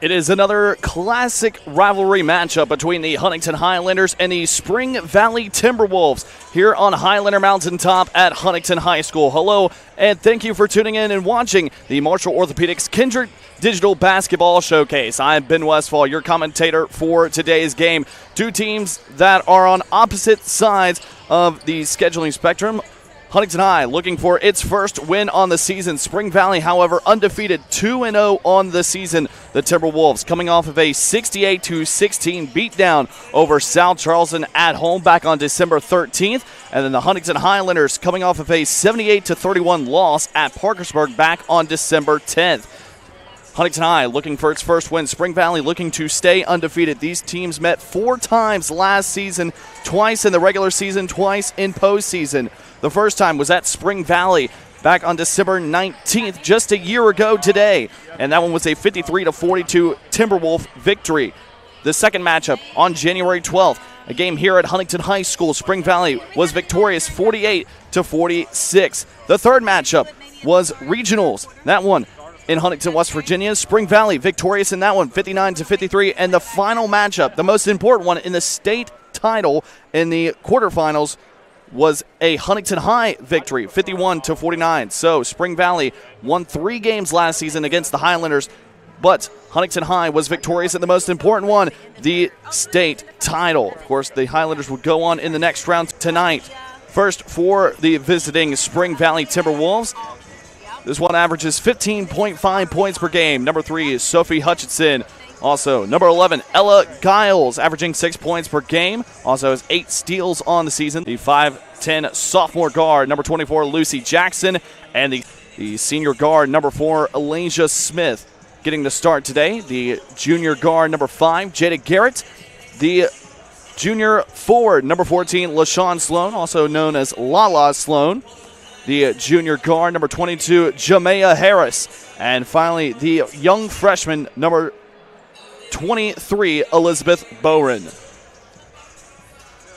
It is another classic rivalry matchup between the Huntington Highlanders and the Spring Valley Timberwolves here on Highlander Mountaintop at Huntington High School. Hello, and thank you for tuning in and watching the Marshall Orthopedics Kindred Digital Basketball Showcase. I'm Ben Westfall, your commentator for today's game. Two teams that are on opposite sides of the scheduling spectrum. Huntington High looking for its first win on the season. Spring Valley, however, undefeated 2-0 on the season. The Timberwolves coming off of a 68-16 beatdown over South Charleston at home back on December 13th. And then the Huntington Highlanders coming off of a 78-31 loss at Parkersburg back on December 10th. Huntington High looking for its first win. Spring Valley looking to stay undefeated. These teams met 4 times last season, twice in the regular season, twice in postseason. The first time was at Spring Valley back on December 19th, just a year ago today. And that one was a 53-42 Timberwolf victory. The second matchup on January 12th, a game here at Huntington High School. Spring Valley was victorious 48-46. The third matchup was regionals. That one in Huntington, West Virginia. Spring Valley victorious in that one, 59-53. And the final matchup, the most important one in the state title in the quarterfinals, was a Huntington High victory, 51-49. So Spring Valley won 3 games last season against the Highlanders, but Huntington High was victorious in the most important one, the state title. Of course, the Highlanders would go on in the next round tonight. First for the visiting Spring Valley Timberwolves. This one averages 15.5 points per game. Number 3 is Sophie Hutchinson. Also, number 11, Ella Giles, averaging 6 points per game. Also has 8 steals on the season. The 5'10 sophomore guard, number 24, Lucy Jackson. And the senior guard, number 4, Elijah Smith, getting the start today. The junior guard, number 5, Jada Garrett. The junior forward, number 14, LaShawn Sloan, also known as Lala Sloan. The junior guard, number 22, Jamea Harris. And finally, the young freshman, number 23, Elizabeth Bowen.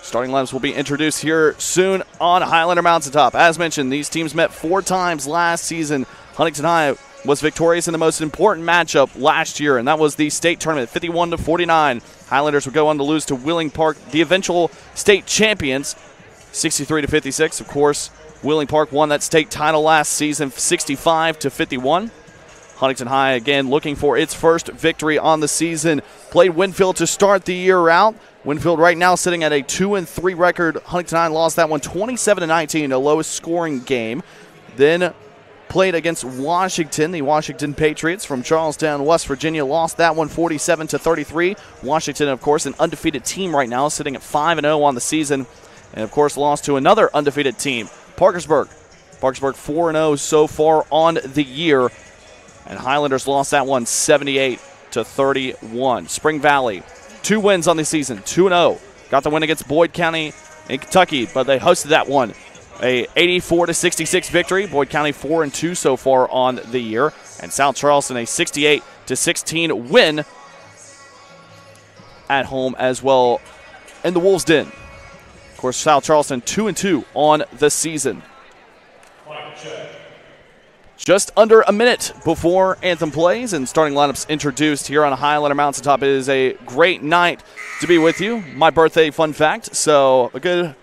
Starting lineups will be introduced here soon on Highlander Mountaintop. As mentioned, these teams met 4 times last season. Huntington High was victorious in the most important matchup last year, and that was the state tournament, 51-49. Highlanders would go on to lose to Wheeling Park, the eventual state champions, 63-56. Of course, Wheeling Park won that state title last season, 65-51. Huntington High, again, looking for its first victory on the season. Played Winfield to start the year out. Winfield right now sitting at a 2-3 record. Huntington High lost that one 27-19, the lowest scoring game. Then played against Washington, the Washington Patriots from Charlestown, West Virginia. Lost that one 47-33. Washington, of course, an undefeated team right now, sitting at 5-0 on the season. And, of course, lost to another undefeated team, Parkersburg. Parkersburg 4-0 so far on the year. And Highlanders lost that one 78-31. Spring Valley, 2 wins on the season, 2-0. Got the win against Boyd County in Kentucky, but they hosted that one. A 84-66 victory. Boyd County 4-2 so far on the year. And South Charleston a 68-16 win at home as well in the Wolves' Den. Of course, South Charleston 2-2 on the season. Just under a minute before anthem plays and starting lineups introduced here on Highlander Mountaintop. It is a great night to be with you. My birthday fun fact. So a good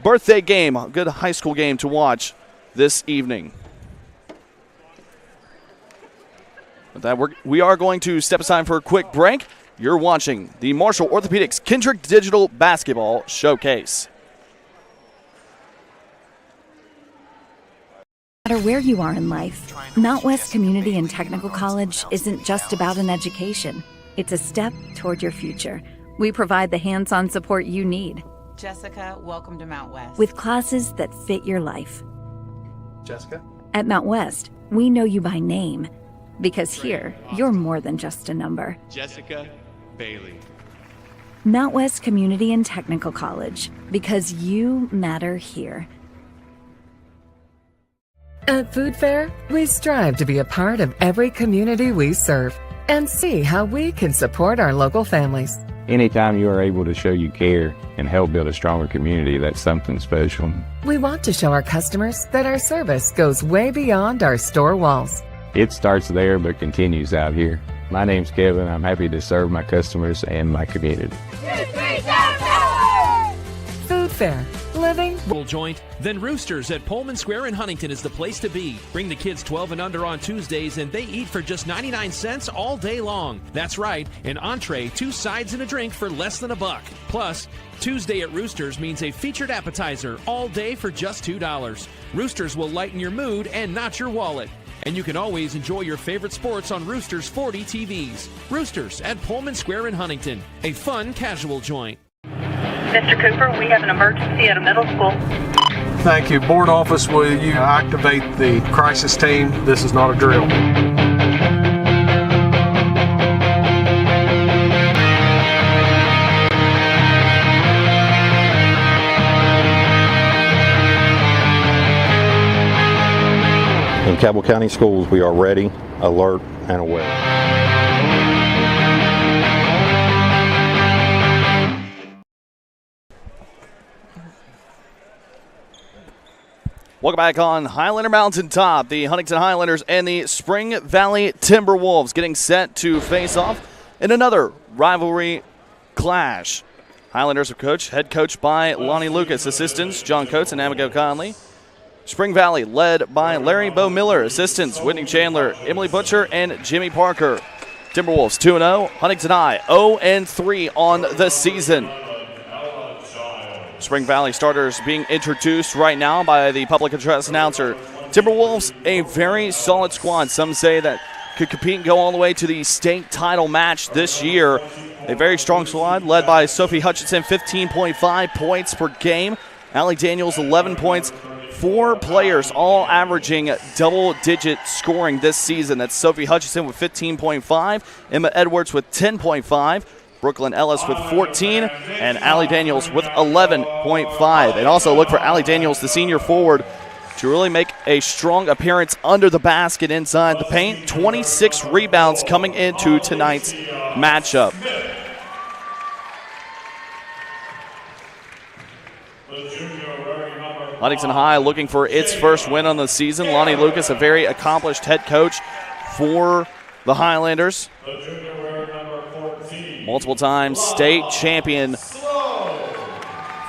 birthday game, a good high school game to watch this evening. With that, we are going to step aside for a quick break. You're watching the Marshall Orthopedics Kindred Digital Basketball Showcase. No matter where you are in life, Mount West Community and Technical College isn't just about an education. It's a step toward your future. We provide the hands-on support you need. Jessica, welcome to Mount West. With classes that fit your life. Jessica? At Mount West, we know you by name. Because here, you're more than just a number. Jessica Bailey. Mount West Community and Technical College. Because you matter here. At Food Fair, we strive to be a part of every community we serve and see how we can support our local families. Anytime you are able to show you care and help build a stronger community, that's something special. We want to show our customers that our service goes way beyond our store walls. It starts there but continues out here. My name's Kevin. I'm happy to serve my customers and my community. Food Fair. Living. Joint, then Roosters at Pullman Square in Huntington is the place to be. Bring the kids 12 and under on Tuesdays, and they eat for just 99 cents all day long. That's right, an entree, 2 sides, and a drink for less than $1. Plus, Tuesday at Roosters means a featured appetizer all day for just $2. Roosters will lighten your mood and not your wallet. And you can always enjoy your favorite sports on Roosters 40 TVs. Roosters at Pullman Square in Huntington, a fun, casual joint. Mr. Cooper, we have an emergency at a middle school. Thank you. Board office, will you activate the crisis team? This is not a drill. In Cabell County Schools, we are ready, alert, and aware. Welcome back on Highlander Mountaintop. The Huntington Highlanders and the Spring Valley Timberwolves getting set to face off in another rivalry clash. Highlanders are head coached by Lonnie Lucas, assistants John Coates and Amigo Conley. Spring Valley led by Larry Bo Miller, assistants Whitney Chandler, Emily Butcher, and Jimmy Parker. Timberwolves 2-0, Huntington High 0-3 on the season. Spring Valley starters being introduced right now by the public address announcer. Timberwolves, a very solid squad. Some say that could compete and go all the way to the state title match this year. A very strong squad led by Sophie Hutchinson, 15.5 points per game. Allie Daniels, 11 points. 4 players all averaging double-digit scoring this season. That's Sophie Hutchinson with 15.5, Emma Edwards with 10.5, Brooklyn Ellis with 14, and Allie Daniels with 11.5. And also look for Allie Daniels, the senior forward, to really make a strong appearance under the basket inside the paint. 26 rebounds coming into tonight's matchup. Huntington High looking for its first win on the season. Lonnie Lucas, a very accomplished head coach for the Highlanders. Multiple time state champion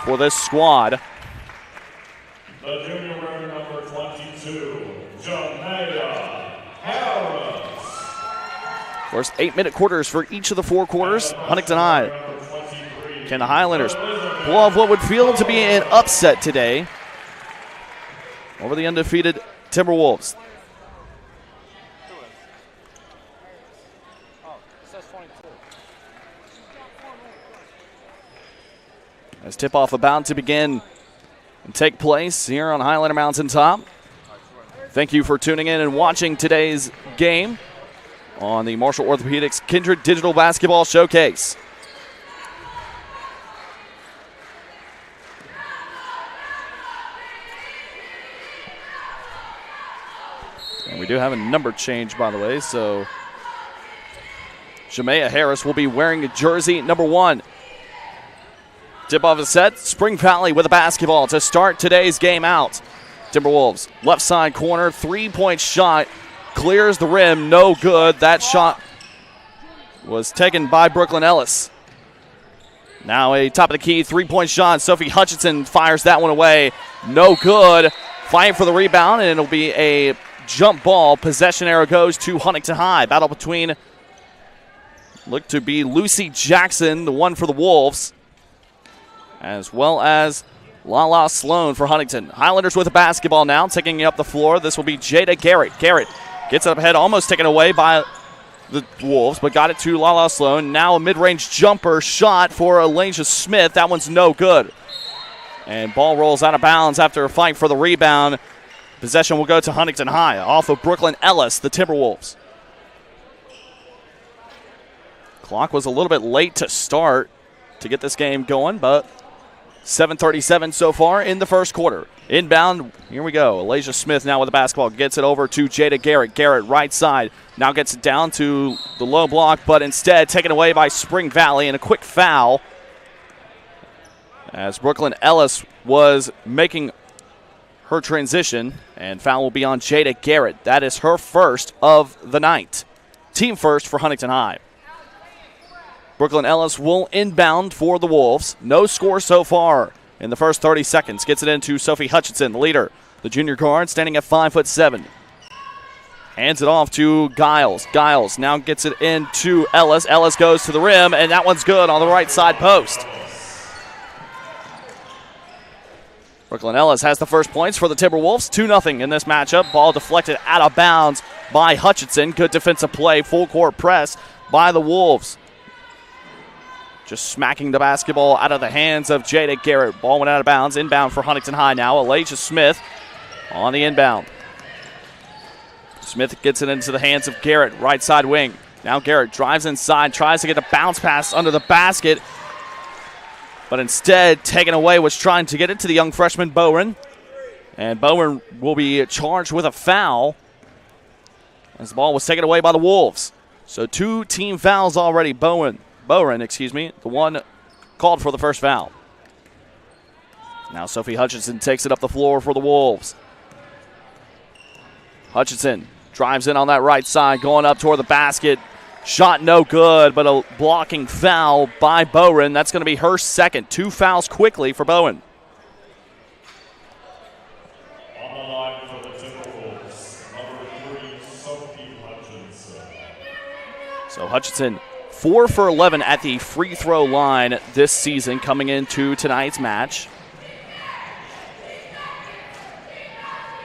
for this squad. The junior wearing number 22, Jamea Harris. First 8-minute quarters for each of the 4 quarters. Huntington High. Can the Highlanders pull off what would feel to be an upset today over the undefeated Timberwolves? As tip-off about to begin and take place here on Highlander Mountaintop. Thank you for tuning in and watching today's game on the Marshall Orthopedics Kindred Digital Basketball Showcase. And we do have a number change, by the way, so Jamea Harris will be wearing jersey number 1. Tip-off is set. Spring Valley with a basketball to start today's game out. Timberwolves, left side corner, 3-point shot. Clears the rim, no good. That shot was taken by Brooklyn Ellis. Now a top of the key 3-point shot. Sophie Hutchinson fires that one away. No good. Fighting for the rebound, and it'll be a jump ball. Possession arrow goes to Huntington High. Battle between, look to be Lucy Jackson, the one for the Wolves, as well as Lala Sloan for Huntington. Highlanders with a basketball now, taking up the floor. This will be Jada Garrett. Garrett gets it up ahead, almost taken away by the Wolves, but got it to Lala Sloan. Now a mid-range jumper shot for Elijah Smith. That one's no good. And ball rolls out of bounds after a fight for the rebound. Possession will go to Huntington High off of Brooklyn Ellis, the Timberwolves. Clock was a little bit late to start to get this game going, but 7:37 so far in the first quarter. Inbound, here we go. Elijah Smith now with the basketball. Gets it over to Jada Garrett. Garrett right side. Now gets it down to the low block, but instead taken away by Spring Valley and a quick foul as Brooklyn Ellis was making her transition, and foul will be on Jada Garrett. That is her first of the night. team first for Huntington High. Brooklyn Ellis will inbound for the Wolves. No score so far in the first 30 seconds. Gets it into Sophie Hutchinson, the leader. The junior guard standing at 5'7". Hands it off to Giles. Giles now gets it into Ellis. Ellis goes to the rim, and that one's good on the right side post. Brooklyn Ellis has the first points for the Timberwolves. 2-0 in this matchup. Ball deflected out of bounds by Hutchinson. Good defensive play. Full court press by the Wolves. Just smacking the basketball out of the hands of Jada Garrett. Ball went out of bounds. Inbound for Huntington High now. Elijah Smith on the inbound. Smith gets it into the hands of Garrett, right side wing. Now Garrett drives inside, tries to get a bounce pass under the basket, but instead taken away, was trying to get it to the young freshman Bowen. And Bowen will be charged with a foul as the ball was taken away by the Wolves. So 2 team fouls already. Bowen, the one called for the first foul. Now Sophie Hutchinson takes it up the floor for the Wolves. Hutchinson drives in on that right side, going up toward the basket. Shot no good, but a blocking foul by Bowen. That's going to be her second. 2 fouls quickly for Bowen. On the line for the Timberwolves, number 3, Sophie Hutchinson. So Hutchinson 4 for 11 at the free throw line this season coming into tonight's match.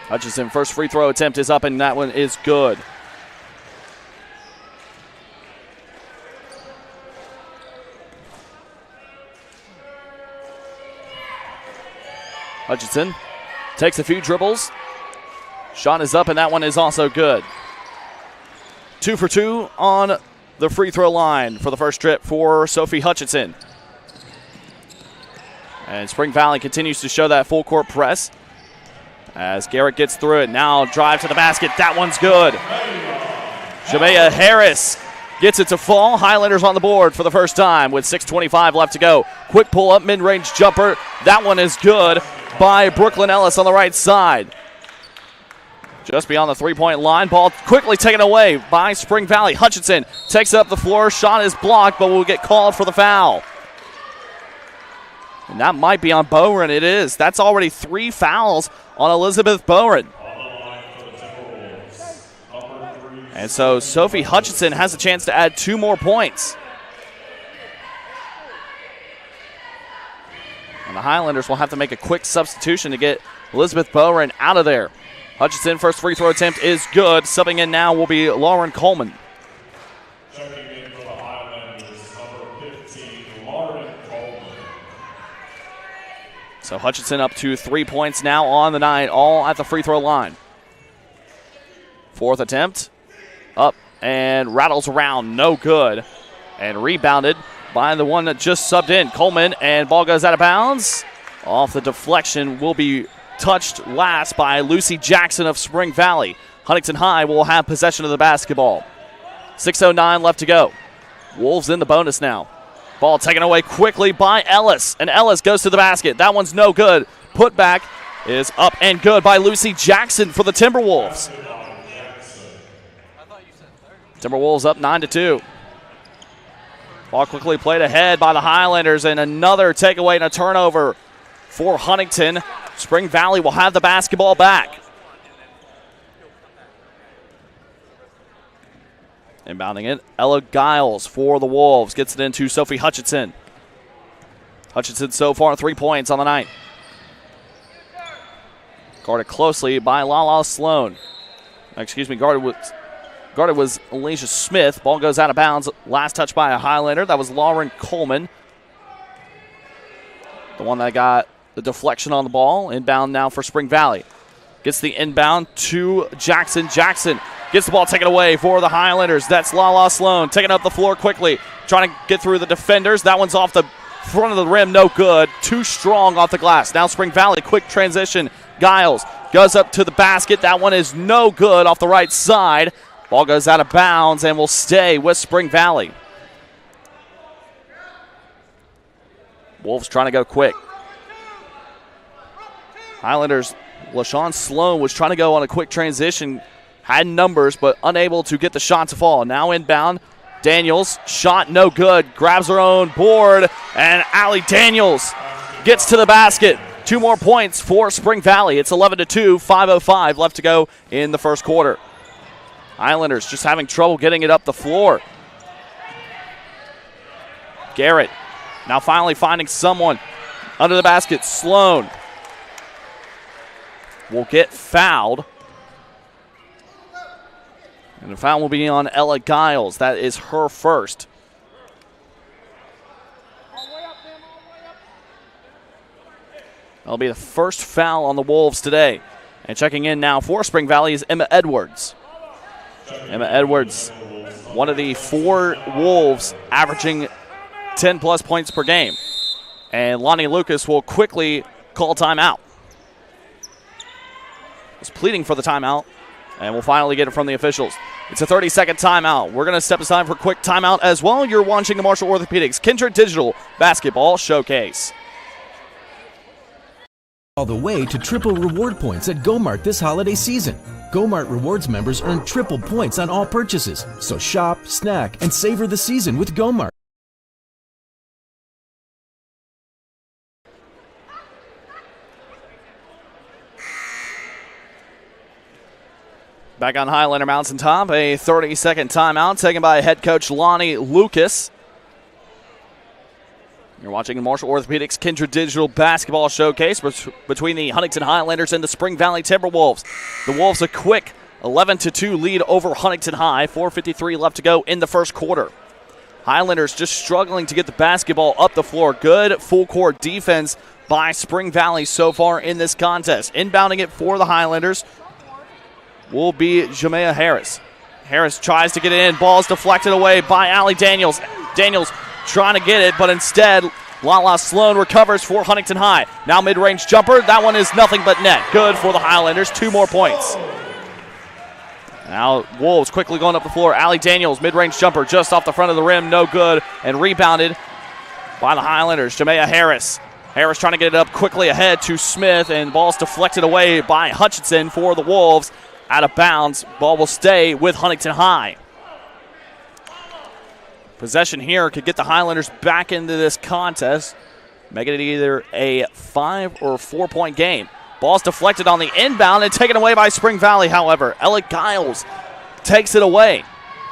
Hutchinson, first free throw attempt is up, and that one is good. Hutchinson takes a few dribbles. Shot is up, and that one is also good. 2 for 2 on the free throw line for the first trip for Sophie Hutchinson. And Spring Valley continues to show that full court press as Garrett gets through it. Now drive to the basket. That one's good. Jamea Harris gets it to fall. Highlanders on the board for the first time with 6:25 left to go. Quick pull-up, mid-range jumper. That one is good by Brooklyn Ellis on the right side. Just beyond the three-point line. Ball quickly taken away by Spring Valley. Hutchinson takes it up the floor. Shot is blocked, but will get called for the foul. And that might be on Bowen. It is. That's already 3 fouls on Elizabeth Bowen. And so Sophie Hutchinson has a chance to add 2 more points. And the Highlanders will have to make a quick substitution to get Elizabeth Bowen out of there. Hutchinson, first free throw attempt is good. Subbing in now will be Lauren Coleman. Checking in for the Highlanders, number 15, Lauren Coleman. So Hutchinson up to 3 points now on the night, all at the free throw line. 4th attempt, up and rattles around, no good. And rebounded by the one that just subbed in, Coleman, and ball goes out of bounds. Off the deflection, will be touched last by Lucy Jackson of Spring Valley. Huntington High will have possession of the basketball. 6:09 left to go. Wolves in the bonus now. Ball taken away quickly by Ellis, and Ellis goes to the basket. That one's no good. Put back is up and good by Lucy Jackson for the Timberwolves. Timberwolves up 9-2. Ball quickly played ahead by the Highlanders, and another takeaway and a turnover for Huntington. Spring Valley will have the basketball back. Inbounding it, Ella Giles for the Wolves. Gets it into Sophie Hutchinson. Hutchinson so far 3 points on the night. Guarded closely by Lala Sloan. Guarded was Alicia Smith. Ball goes out of bounds. Last touch by a Highlander. That was Lauren Coleman. The one that got the deflection on the ball. Inbound now for Spring Valley. Gets the inbound to Jackson. Jackson gets the ball taken away for the Highlanders. That's Lala Sloan taking up the floor quickly. Trying to get through the defenders. That one's off the front of the rim. No good. Too strong off the glass. Now Spring Valley. Quick transition. Giles goes up to the basket. That one is no good off the right side. Ball goes out of bounds and will stay with Spring Valley. Wolves trying to go quick. Highlanders, LaShawn Sloan was trying to go on a quick transition. had numbers but unable to get the shot to fall. Now inbound, Daniels, shot no good, grabs her own board, and Allie Daniels gets to the basket. 2 more points for Spring Valley. It's 11-2, 5:05 left to go in the first quarter. Highlanders just having trouble getting it up the floor. Garrett now finally finding someone under the basket. Sloan will get fouled. And the foul will be on Ella Giles. That is her first. That'll be the first foul on the Wolves today. And checking in now for Spring Valley is Emma Edwards. Emma Edwards, one of the 4 Wolves averaging 10-plus points per game. And Lonnie Lucas will quickly call timeout. Was pleading for the timeout, and we'll finally get it from the officials. It's a 30-second timeout. We're going to step aside for a quick timeout as well. You're watching the Marshall Orthopedics Kindred Digital Basketball Showcase. All the way to triple reward points at GoMart this holiday season. GoMart Rewards members earn triple points on all purchases. So shop, snack, and savor the season with GoMart. Back on Highlander Mountaintop, a 30-second timeout taken by head coach Lonnie Lucas. You're watching the Marshall Orthopedics Kindred Digital Basketball Showcase between the Huntington Highlanders and the Spring Valley Timberwolves. The Wolves a quick 11-2 lead over Huntington High. 4:53 left to go in the first quarter. Highlanders just struggling to get the basketball up the floor. Good full-court defense by Spring Valley so far in this contest. Inbounding it for the Highlanders will be Jamea Harris. Harris tries to get it in. Ball is deflected away by Allie Daniels. Daniels trying to get it, but instead, Lala Sloan recovers for Huntington High. Now mid-range jumper. That one is nothing but net. Good for the Highlanders. 2 more points. Now Wolves quickly going up the floor. Allie Daniels, mid-range jumper just off the front of the rim. No good. And rebounded by the Highlanders. Jamea Harris. Harris trying to get it up quickly ahead to Smith, and ball's deflected away by Hutchinson for the Wolves. Out of bounds. Ball will stay with Huntington High. Possession here could get the Highlanders back into this contest, making it either a 5 or 4-point game. Ball's deflected on the inbound and taken away by Spring Valley, however. Ella Giles takes it away.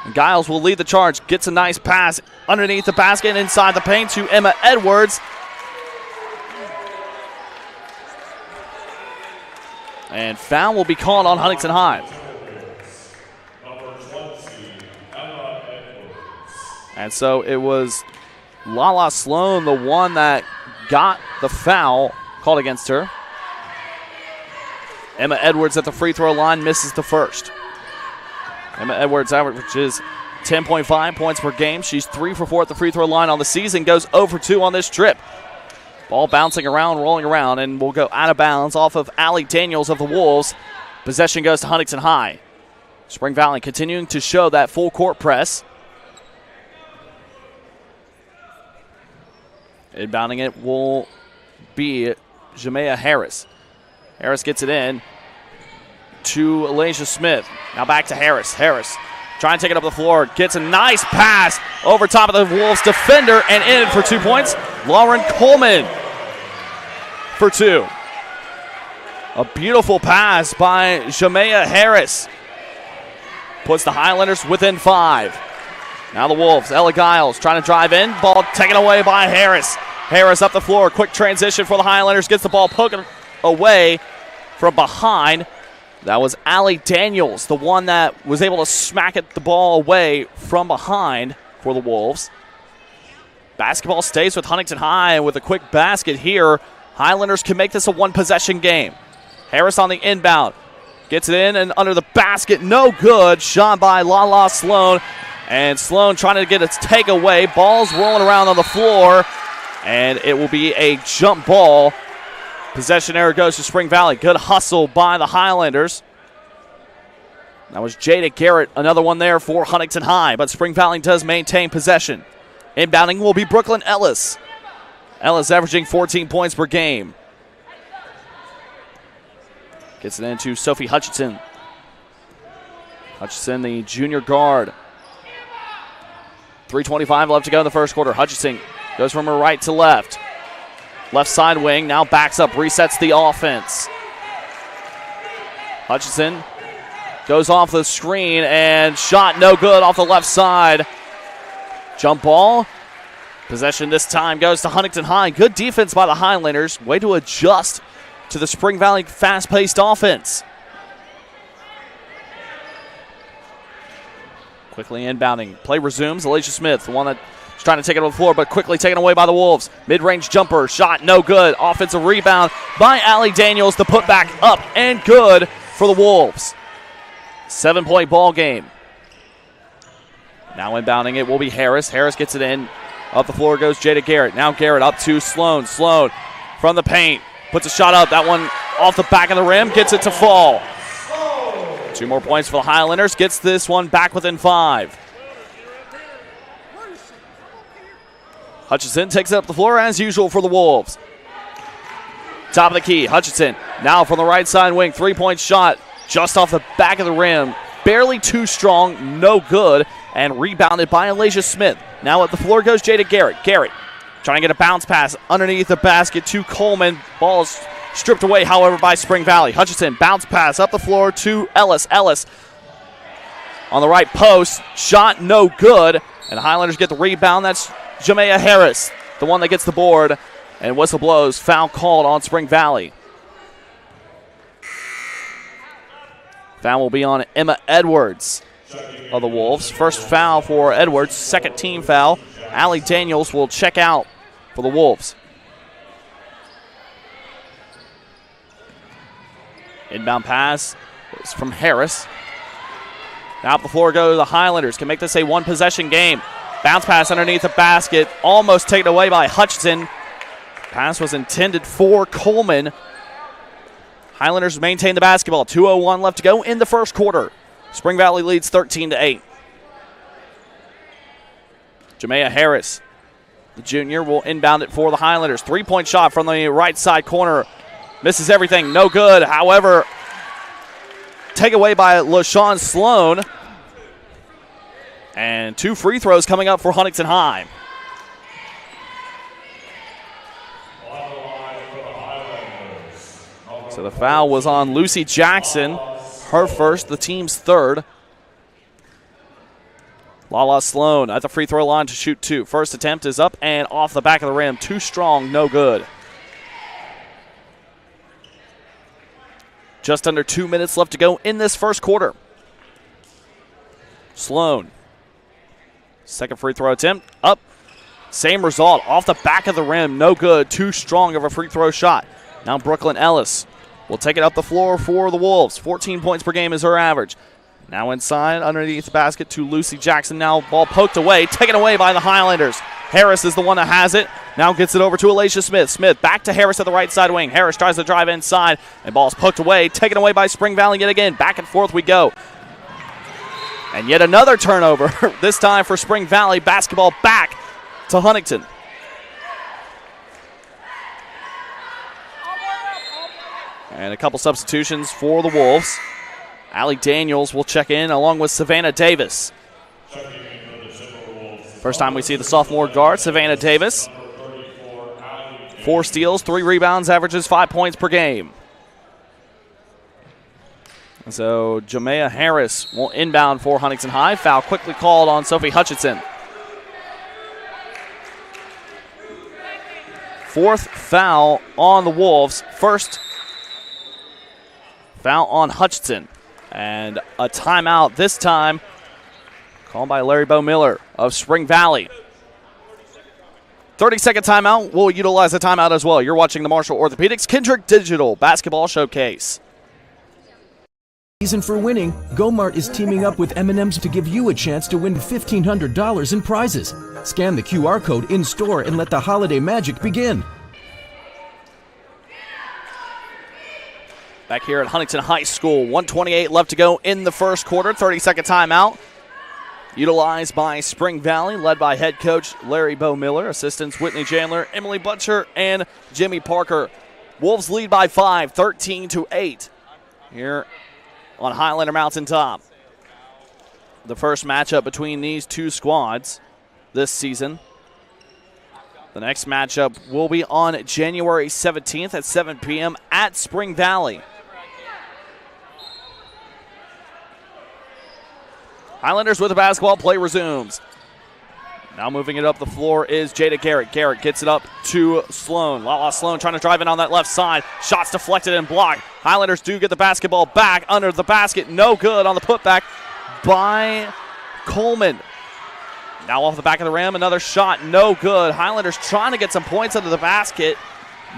And Giles will lead the charge, gets a nice pass underneath the basket and inside the paint to Emma Edwards. And foul will be called on Huntington High. And so it was Lala Sloan, the one that got the foul called against her. Emma Edwards at the free throw line misses the first. Emma Edwards averages 10.5 points per game. She's 3 for 4 at the free throw line on the season, goes 0 for 2 on this trip. Ball bouncing around, rolling around, and will go out of bounds off of Allie Daniels of the Wolves. Possession goes to Huntington High. Spring Valley continuing to show that full court press. Inbounding it will be Jamea Harris. Harris gets it in to Alasia Smith. Now back to Harris. Harris trying to take it up the floor. Gets a nice pass over top of the Wolves defender and in for 2 points. Lauren Coleman for 2. A beautiful pass by Jamea Harris. Puts the Highlanders within 5. Now the Wolves. Ella Giles trying to drive in. Ball taken away by Harris. Harris up the floor. Quick transition for the Highlanders. Gets the ball poked away from behind. That was Allie Daniels, the one that was able to smack the ball away from behind for the Wolves. Basketball stays with Huntington High, and with a quick basket here, Highlanders can make this a 1-possession game. Harris on the inbound. Gets it in and under the basket. No good. Shot by Lala Sloan. And Sloan trying to get its takeaway. Ball's rolling around on the floor. And it will be a jump ball. Possession error goes to Spring Valley. Good hustle by the Highlanders. That was Jada Garrett, another one there for Huntington High. But Spring Valley does maintain possession. Inbounding will be Brooklyn Ellis. Ellis averaging 14 points per game. Gets it into Sophie Hutchinson. Hutchinson, the junior guard. 3:25 left to go in the first quarter. Hutchinson goes from her right to left. Left side wing, now backs up, resets the offense. Hutchinson goes off the screen and shot no good off the left side. Jump ball. Possession this time goes to Huntington High. Good defense by the Highlanders. Way to adjust to the Spring Valley fast-paced offense. Quickly inbounding. Play resumes. Alicia Smith, the one that's trying to take it on the floor, but quickly taken away by the Wolves. Mid-range jumper, shot no good. Offensive rebound by Allie Daniels. The putback up and good for the Wolves. 7-point ball game. Now inbounding it will be Harris. Harris gets it in. Up the floor goes Jada Garrett. Now Garrett up to Sloan. Sloan from the paint. Puts a shot up. That one off the back of the rim. Gets it to fall. 2 more points for the Highlanders. Gets this one back within 5. Hutchinson takes it up the floor as usual for the Wolves. Top of the key. Hutchinson now from the right side wing. 3-point shot just off the back of the rim. Barely too strong. No good. And rebounded by Alicia Smith. Now at the floor goes Jada Garrett. Garrett trying to get a bounce pass underneath the basket to Coleman. Ball is stripped away, however, by Spring Valley. Hutchinson bounce pass up the floor to Ellis. Ellis on the right post. Shot no good. And the Highlanders get the rebound. That's Jamea Harris, the one that gets the board. And whistle blows. Foul called on Spring Valley. Foul will be on Emma Edwards of the Wolves. First foul for Edwards, second team foul. Allie Daniels will check out for the Wolves. Inbound pass is from Harris. Now up the floor go the Highlanders. Can make this a one-possession game. Bounce pass underneath the basket. Almost taken away by Hutchinson. Pass was intended for Coleman. Highlanders maintain the basketball. 2:01 left to go in the first quarter. Spring Valley leads 13-8. Jamea Harris, the junior, will inbound it for the Highlanders. 3-point shot from the right side corner. Misses everything. No good. However, taken away by LaShawn Sloan. And 2 free throws coming up for Huntington High. So the foul was on Lucy Jackson. Her first, the team's third. Lala Sloan at the free throw line to shoot 2. First attempt is up and off the back of the rim. Too strong, no good. Just under 2 minutes left to go in this first quarter. Sloan. Second free throw attempt, up. Same result, off the back of the rim, no good. Too strong of a free throw shot. Now Brooklyn Ellis will take it up the floor for the Wolves. 14 points per game is her average. Now inside, underneath the basket to Lucy Jackson. Now ball poked away, taken away by the Highlanders. Harris is the one that has it. Now gets it over to Alicia Smith. Smith back to Harris at the right side wing. Harris tries to drive inside, and ball's poked away, taken away by Spring Valley yet again. Back and forth we go. And yet another turnover, this time for Spring Valley. Basketball back to Huntington. And a couple substitutions for the Wolves. Allie Daniels will check in along with Savannah Davis. First time we see the sophomore guard, Savannah Davis. 4 steals, 3 rebounds, averages 5 points per game. So Jamea Harris will inbound for Huntington High. Foul quickly called on Sophie Hutchinson. 4th foul on the Wolves. First foul on Hutchinson. And a timeout this time called by Larry Bo Miller of Spring Valley. 30-second timeout. We'll utilize the timeout as well. You're watching the Marshall Orthopedics Kendrick Digital Basketball Showcase. Reason for winning, GoMart is teaming up with M&M's to give you a chance to win $1,500 in prizes. Scan the QR code in-store and let the holiday magic begin. Back here at Huntington High School, 1:28 left to go in the first quarter. 30-second timeout utilized by Spring Valley, led by head coach Larry Bo Miller, assistants Whitney Chandler, Emily Butcher, and Jimmy Parker. Wolves lead by 5, 13-8 here on Highlander Mountaintop. the first matchup between these two squads this season. The next matchup will be on January 17th at 7 p.m. at Spring Valley. Highlanders with the basketball. Play resumes. Now moving it up the floor is Jada Garrett. Garrett gets it up to Sloan. Lala Sloan trying to drive in on that left side. Shots deflected and blocked. Highlanders do get the basketball back under the basket. No good on the putback by Coleman. Now off the back of the rim, another shot, no good. Highlanders trying to get some points under the basket.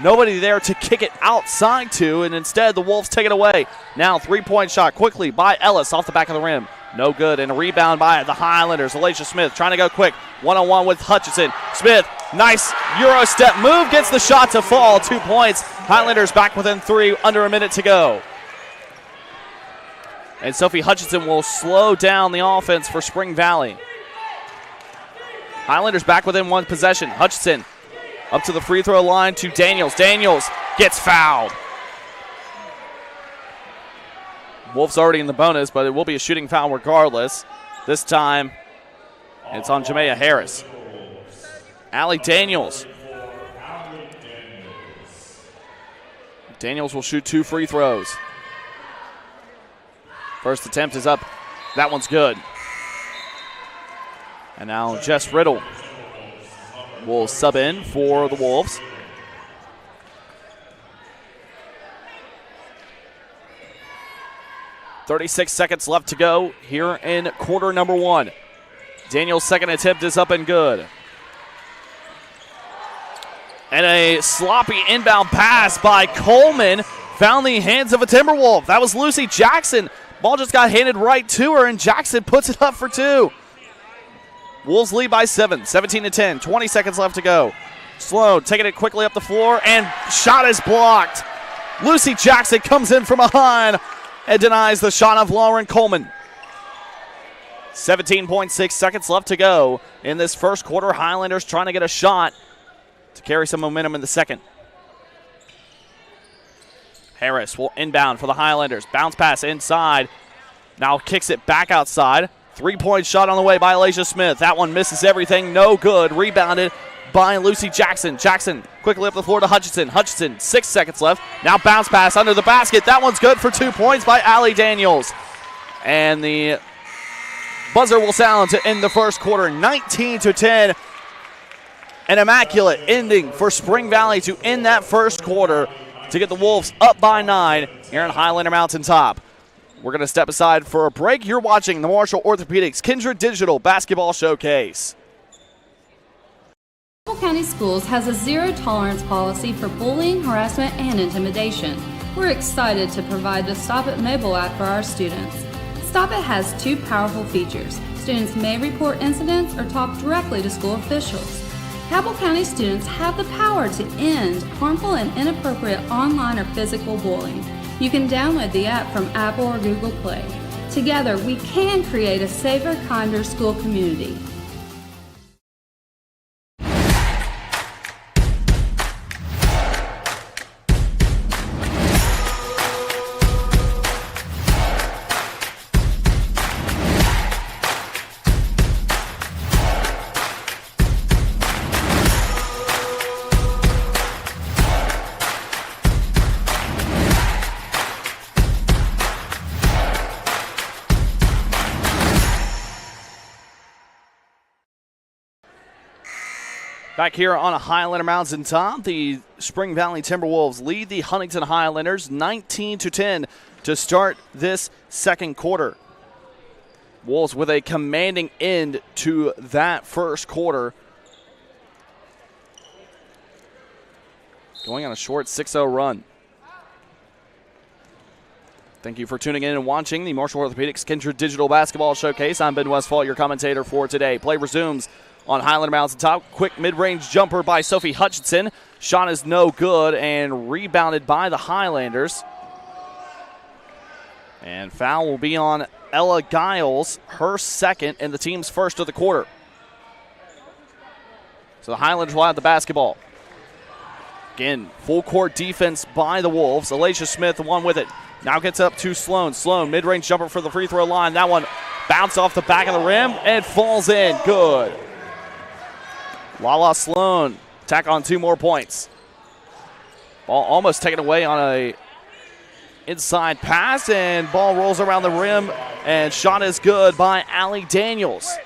Nobody there to kick it outside to, and instead the Wolves take it away. Now three-point shot quickly by Ellis off the back of the rim. No good, and a rebound by the Highlanders. Alicia Smith trying to go quick. One-on-one with Hutchinson. Smith, nice Euro step move, gets the shot to fall. 2 points. Highlanders back within 3, under a minute to go. And Sophie Hutchinson will slow down the offense for Spring Valley. Highlanders back within 1 possession. Hutchinson up to the free throw line to Daniels. Daniels gets fouled. Wolves already in the bonus, but it will be a shooting foul regardless. This time, it's on Jamea Harris. Allie Daniels. Daniels will shoot 2 free throws. First attempt is up. That one's good. And now Jess Riddle will sub in for the Wolves. .36 seconds left to go here in quarter number 1. Daniel's second attempt is up and good. And a sloppy inbound pass by Coleman found the hands of a Timberwolf. That was Lucy Jackson. Ball just got handed right to her, and Jackson puts it up for 2. Wolves lead by 7, 17-10, 20 seconds left to go. Sloan taking it quickly up the floor, and shot is blocked. Lucy Jackson comes in from behind and denies the shot of Lauren Coleman. 17.6 seconds left to go in this first quarter. Highlanders trying to get a shot to carry some momentum in the second. Harris will inbound for the Highlanders. Bounce pass inside. Now kicks it back outside. 3-point shot on the way by Alasia Smith. That one misses everything. No good. Rebounded by Lucy Jackson. Jackson quickly up the floor to Hutchinson. Hutchinson, 6 seconds left. Now bounce pass under the basket. That one's good for 2 points by Allie Daniels. And the buzzer will sound to end the first quarter, 19-10. An immaculate ending for Spring Valley to end that first quarter to get the Wolves up by 9 here in Highlander Mountaintop. We're going to step aside for a break. You're watching the Marshall Orthopedics Kindred Digital Basketball Showcase. Campbell County Schools has a zero-tolerance policy for bullying, harassment, and intimidation. We're excited to provide the Stop It mobile app for our students. Stop It has 2 powerful features. Students may report incidents or talk directly to school officials. Campbell County students have the power to end harmful and inappropriate online or physical bullying. You can download the app from Apple or Google Play. Together, we can create a safer, kinder school community. Back here on a Highlander Mountaintop, the Spring Valley Timberwolves lead the Huntington Highlanders 19-10 to start this second quarter. Wolves with a commanding end to that first quarter. Going on a short 6-0 run. Thank you for tuning in and watching the Marshall Orthopedics Kindred Digital Basketball Showcase. I'm Ben Westfall, your commentator for today. Play resumes on Highlander Mountaintop. Quick mid-range jumper by Sophie Hutchinson. Shot is no good and rebounded by the Highlanders. And foul will be on Ella Giles, her second and the team's first of the quarter. So the Highlanders will have the basketball. Again, full court defense by the Wolves. Alasia Smith, the one with it. Now gets up to Sloan. Sloan, mid-range jumper for the free throw line. That one Bounce off the back of the rim and falls in. Good. Lala Sloan tack on 2 more points. Ball almost taken away on a inside pass, and ball rolls around the rim, and shot is good by Allie Daniels.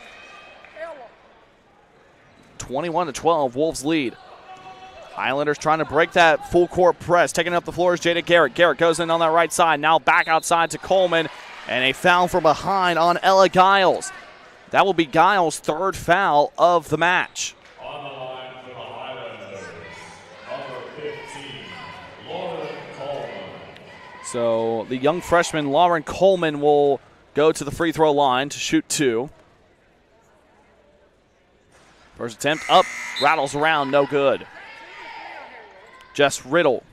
21-12, Wolves lead. Highlanders trying to break that full court press. Taking up the floor is Jada Garrett. Garrett goes in on that right side. Now back outside to Coleman. And a foul from behind on Ella Giles. That will be Giles' 3rd foul of the match. On the line for the Highlanders, number 15, Lauren Coleman. So the young freshman Lauren Coleman will go to the free throw line to shoot 2. First attempt up, rattles around, no good. Jess Riddle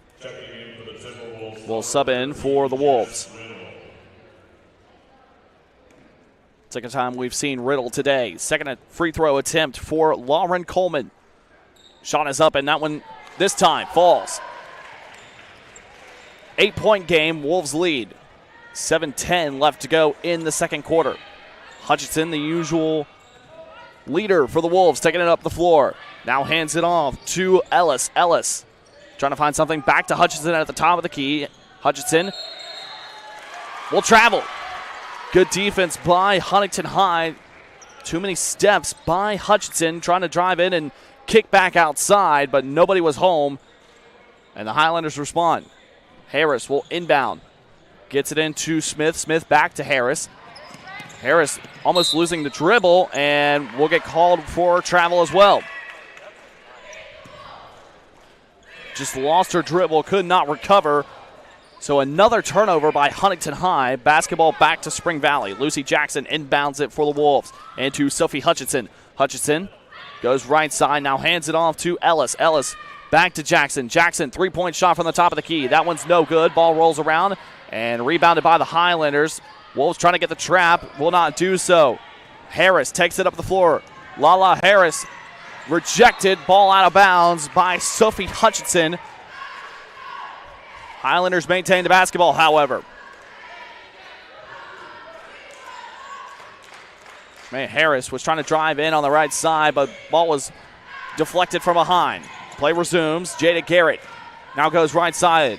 will sub in for the Wolves. Second time we've seen Riddle today. Second free throw attempt for Lauren Coleman. Shot is up, and that one this time falls. 8-point game, Wolves lead. 7:10 left to go in the second quarter. Hutchinson, the usual leader for the Wolves, taking it up the floor. Now hands it off to Ellis. Ellis trying to find something back to Hutchinson at the top of the key. Hutchinson will travel. Good defense by Huntington High. Too many steps by Hutchinson, trying to drive in and kick back outside, but nobody was home, and the Highlanders respond. Harris will inbound. Gets it into Smith. Smith back to Harris. Harris almost losing the dribble, and will get called for travel as well. Just lost her dribble, could not recover. So another turnover by Huntington High. Basketball back to Spring Valley. Lucy Jackson inbounds it for the Wolves. And to Sophie Hutchinson. Hutchinson goes right side, now hands it off to Ellis. Ellis back to Jackson. Jackson, 3-point shot from the top of the key. That one's no good. Ball rolls around and rebounded by the Highlanders. Wolves trying to get the trap, will not do so. Harris takes it up the floor. Lala Harris rejected. Ball out of bounds by Sophie Hutchinson. Highlanders maintain the basketball, however. Harris was trying to drive in on the right side, but ball was deflected from behind. Play resumes. Jada Garrett now goes right side.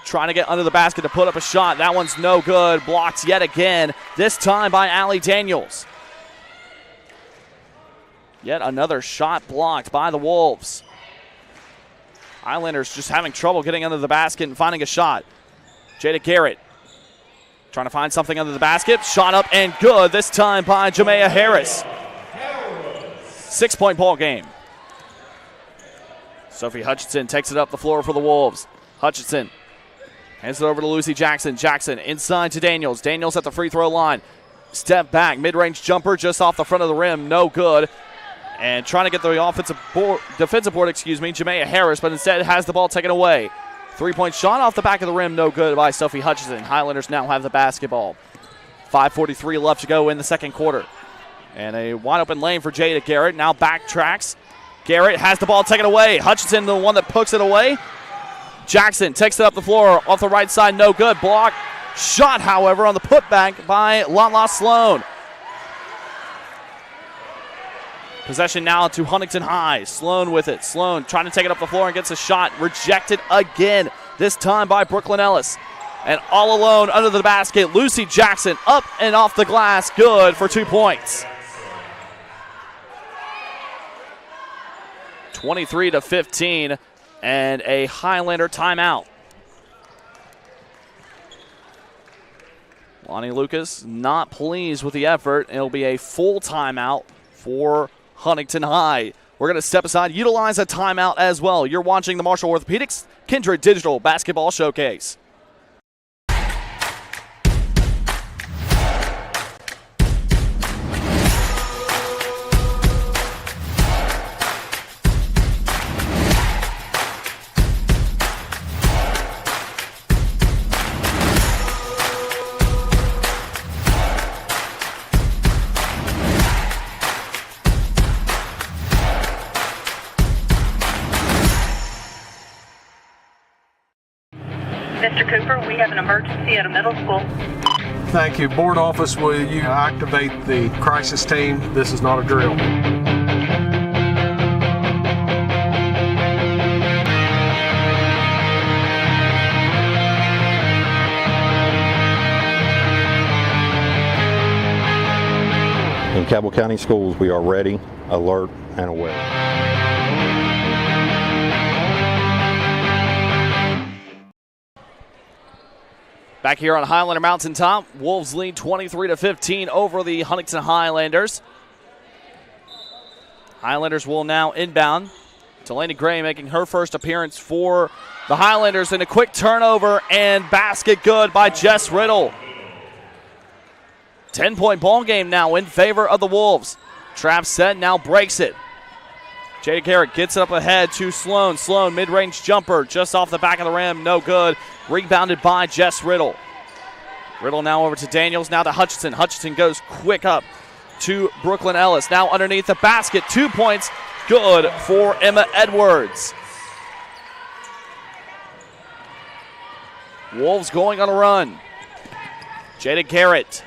Trying to get under the basket to put up a shot. That one's no good. Blocked yet again, this time by Allie Daniels. Yet another shot blocked by the Wolves. Highlanders just having trouble getting under the basket and finding a shot. Jada Garrett trying to find something under the basket. Shot up and good, this time by Jamea Harris. 6-point ball game. Sophie Hutchinson takes it up the floor for the Wolves. Hutchinson hands it over to Lucy Jackson. Jackson inside to Daniels. Daniels at the free throw line. Step back, mid-range jumper just off the front of the rim, no good. And trying to get the defensive board, Jamea Harris, but instead has the ball taken away. 3-point shot off the back of the rim, no good by Sophie Hutchinson. Highlanders now have the basketball. 5:43 left to go in the second quarter. And a wide open lane for Jada Garrett. Now backtracks. Garrett has the ball taken away. Hutchinson, the one that pokes it away. Jackson takes it up the floor off the right side, no good. Block. Shot, however, on the putback by Lala Sloan. Possession now to Huntington High. Sloan with it. Sloan trying to take it up the floor and gets a shot. Rejected again, this time by Brooklyn Ellis. And all alone under the basket, Lucy Jackson up and off the glass. Good for 2 points. 23-15 and a Highlander timeout. Lonnie Lucas not pleased with the effort. It'll be a full timeout for Huntington High. We're going to step aside, utilize a timeout as well. You're watching the Marshall Orthopedics Kindred Digital Basketball Showcase. Mr. Cooper, we have an emergency at a middle school. Thank you. Board office, will you activate the crisis team? This is not a drill. In Cabell County Schools, we are ready, alert, and aware. Back here on Highlander Mountaintop, Wolves lead 23-15 over the Huntington Highlanders. Highlanders will now inbound. Delaney Gray making her first appearance for the Highlanders, in a quick turnover and basket good by Jess Riddle. 10-point ball game now in favor of the Wolves. Trap set, now breaks it. Jada Garrett gets it up ahead to Sloan. Sloan, mid-range jumper, just off the back of the rim, no good. Rebounded by Jess Riddle. Riddle now over to Daniels, now to Hutchinson. Hutchinson goes quick up to Brooklyn Ellis. Now underneath the basket, 2 points, good for Emma Edwards. Wolves going on a run. Jada Garrett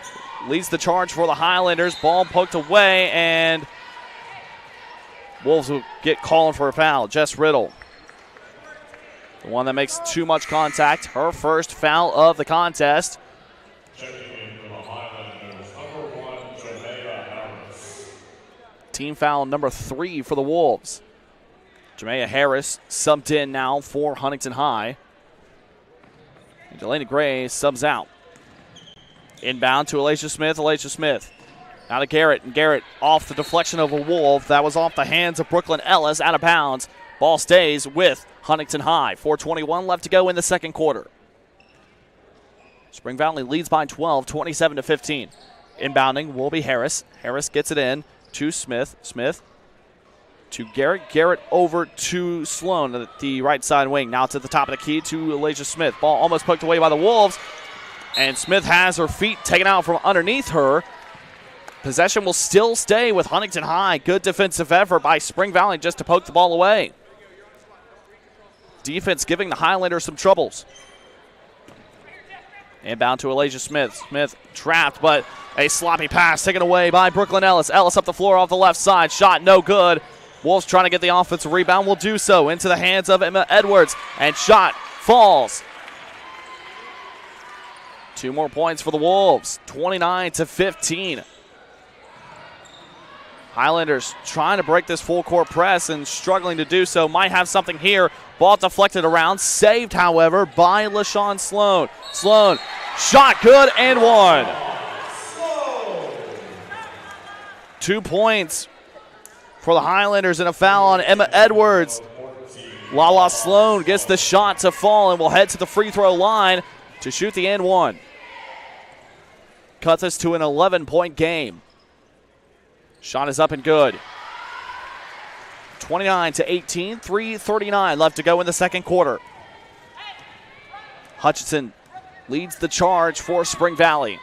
leads the charge for the Highlanders. Ball poked away, and Wolves will get calling for a foul. Jess Riddle, the one that makes too much contact. Her first foul of the contest. Team foul number 3 for the Wolves. Jamea Harris subbed in now for Huntington High. And Delaney Gray subs out. Inbound to Alacia Smith. Alacia Smith. Now to Garrett. And Garrett off the deflection of a Wolf. That was off the hands of Brooklyn Ellis, out of bounds. Ball stays with Huntington High. 4:21 left to go in the second quarter. Spring Valley leads by 12, 27-15. Inbounding will be Harris. Harris gets it in to Smith. Smith to Garrett. Garrett over to Sloan at the right side wing. Now to the top of the key to Alacia Smith. Ball almost poked away by the Wolves. And Smith has her feet taken out from underneath her. Possession will still stay with Huntington High. Good defensive effort by Spring Valley just to poke the ball away. Defense giving the Highlanders some troubles. Inbound to Alacia Smith. Smith trapped, but a sloppy pass taken away by Brooklyn Ellis. Ellis up the floor off the left side. Shot no good. Wolves trying to get the offensive rebound. Will do so into the hands of Emma Edwards. And shot falls. 2 more points for the Wolves. 29-15. Highlanders trying to break this full court press and struggling to do so. Might have something here. Ball deflected around. Saved, however, by LaShawn Sloan. Sloan, shot good and one. 2 points for the Highlanders and a foul on Emma Edwards. Lala Sloan gets the shot to fall and will head to the free throw line to shoot the and one. Cuts us to an 11-point game. Shot is up and good. 29-18, 3:39 left to go in the second quarter. Hutchinson leads the charge for Spring Valley.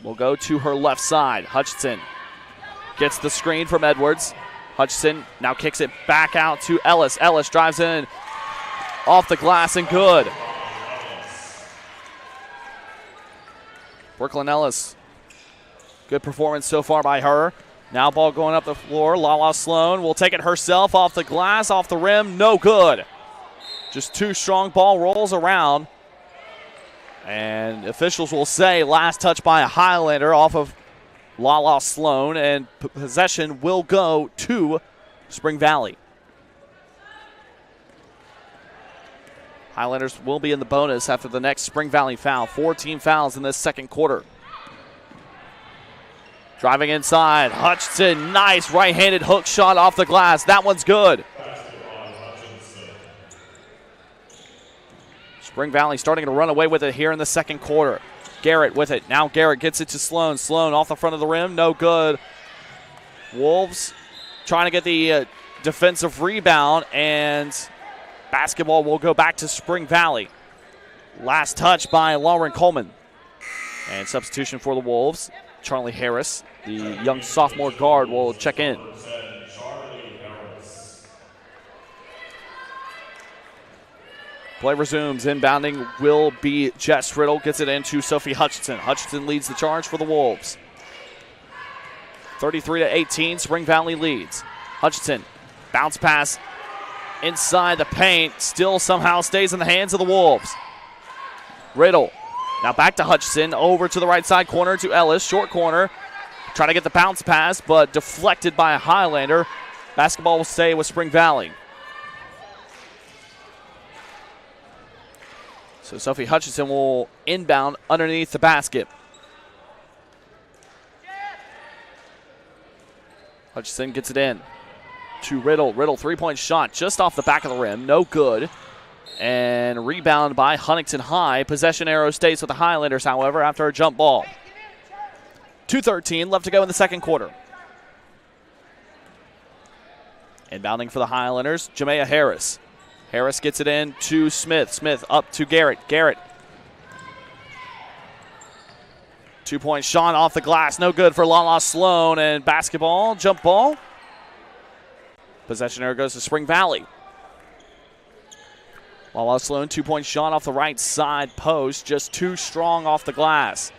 Will go to her left side. Hutchinson gets the screen from Edwards. Hutchinson now kicks it back out to Ellis. Ellis drives in off the glass and good. Brooklyn Ellis, good performance so far by her. Now ball going up the floor. Lala Sloan will take it herself off the glass, off the rim, no good. Just 2 strong ball rolls around. And officials will say last touch by a Highlander off of Lala Sloan, and possession will go to Spring Valley. Highlanders will be in the bonus after the next Spring Valley foul. 4 team fouls in this second quarter. Driving inside, Hutchinson, nice right-handed hook shot off the glass. That one's good. Spring Valley starting to run away with it here in the second quarter. Garrett with it. Now Garrett gets it to Sloan. Sloan off the front of the rim, no good. Wolves trying to get the defensive rebound, and basketball will go back to Spring Valley. Last touch by Lauren Coleman. And substitution for the Wolves. Charlie Harris, the young sophomore guard, will check in. Play resumes. Inbounding will be Jess Riddle. Gets it into Sophie Hutchinson. Hutchinson leads the charge for the Wolves. 33-18, Spring Valley leads. Hutchinson, bounce pass inside the paint. Still somehow stays in the hands of the Wolves. Riddle, now back to Hutchinson. Over to the right side corner to Ellis. Short corner. Trying to get the bounce pass, but deflected by a Highlander. Basketball will stay with Spring Valley. So Sophie Hutchinson will inbound underneath the basket. Hutchinson gets it in to Riddle. Riddle, three-point shot just off the back of the rim. No good. And rebound by Huntington High. Possession arrow stays with the Highlanders, however, after a jump ball. 2:13 left to go in the second quarter. Inbounding for the Highlanders, Jamea Harris. Harris gets it in to Smith. Smith up to Garrett. Garrett. 2-point shot off the glass. No good for Lala Sloan. And basketball, jump ball. Possession error goes to Spring Valley. Lala Sloan, 2-point shot off the right side post. Just too strong off the glass.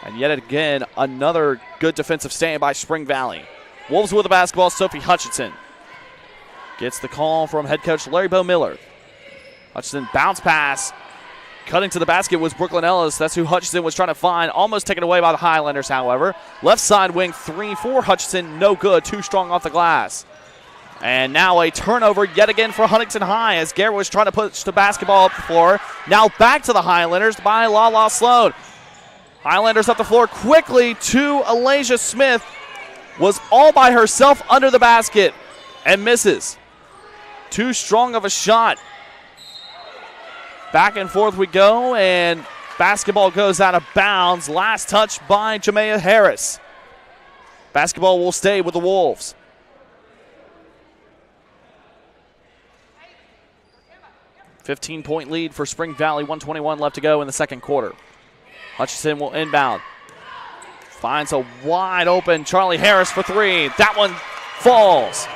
And yet again, another good defensive stand by Spring Valley. Wolves with the basketball, Sophie Hutchinson. Gets the call from head coach Larry Bo Miller. Hutchinson bounce pass. Cutting to the basket was Brooklyn Ellis. That's who Hutchinson was trying to find. Almost taken away by the Highlanders, however. Left side wing 3 for Hutchinson. No good. Too strong off the glass. And now a turnover yet again for Huntington High as Garrett was trying to push the basketball up the floor. Now back to the Highlanders by Lala Sloan. Highlanders up the floor quickly to Alasia Smith. Was all by herself under the basket and misses. Too strong of a shot. Back and forth we go, and basketball goes out of bounds. Last touch by Jamea Harris. Basketball will stay with the Wolves. .15 lead for Spring Valley, 1:21 left to go in the second quarter. Hutchinson will inbound. Finds a wide open Charlie Harris for three. That one falls.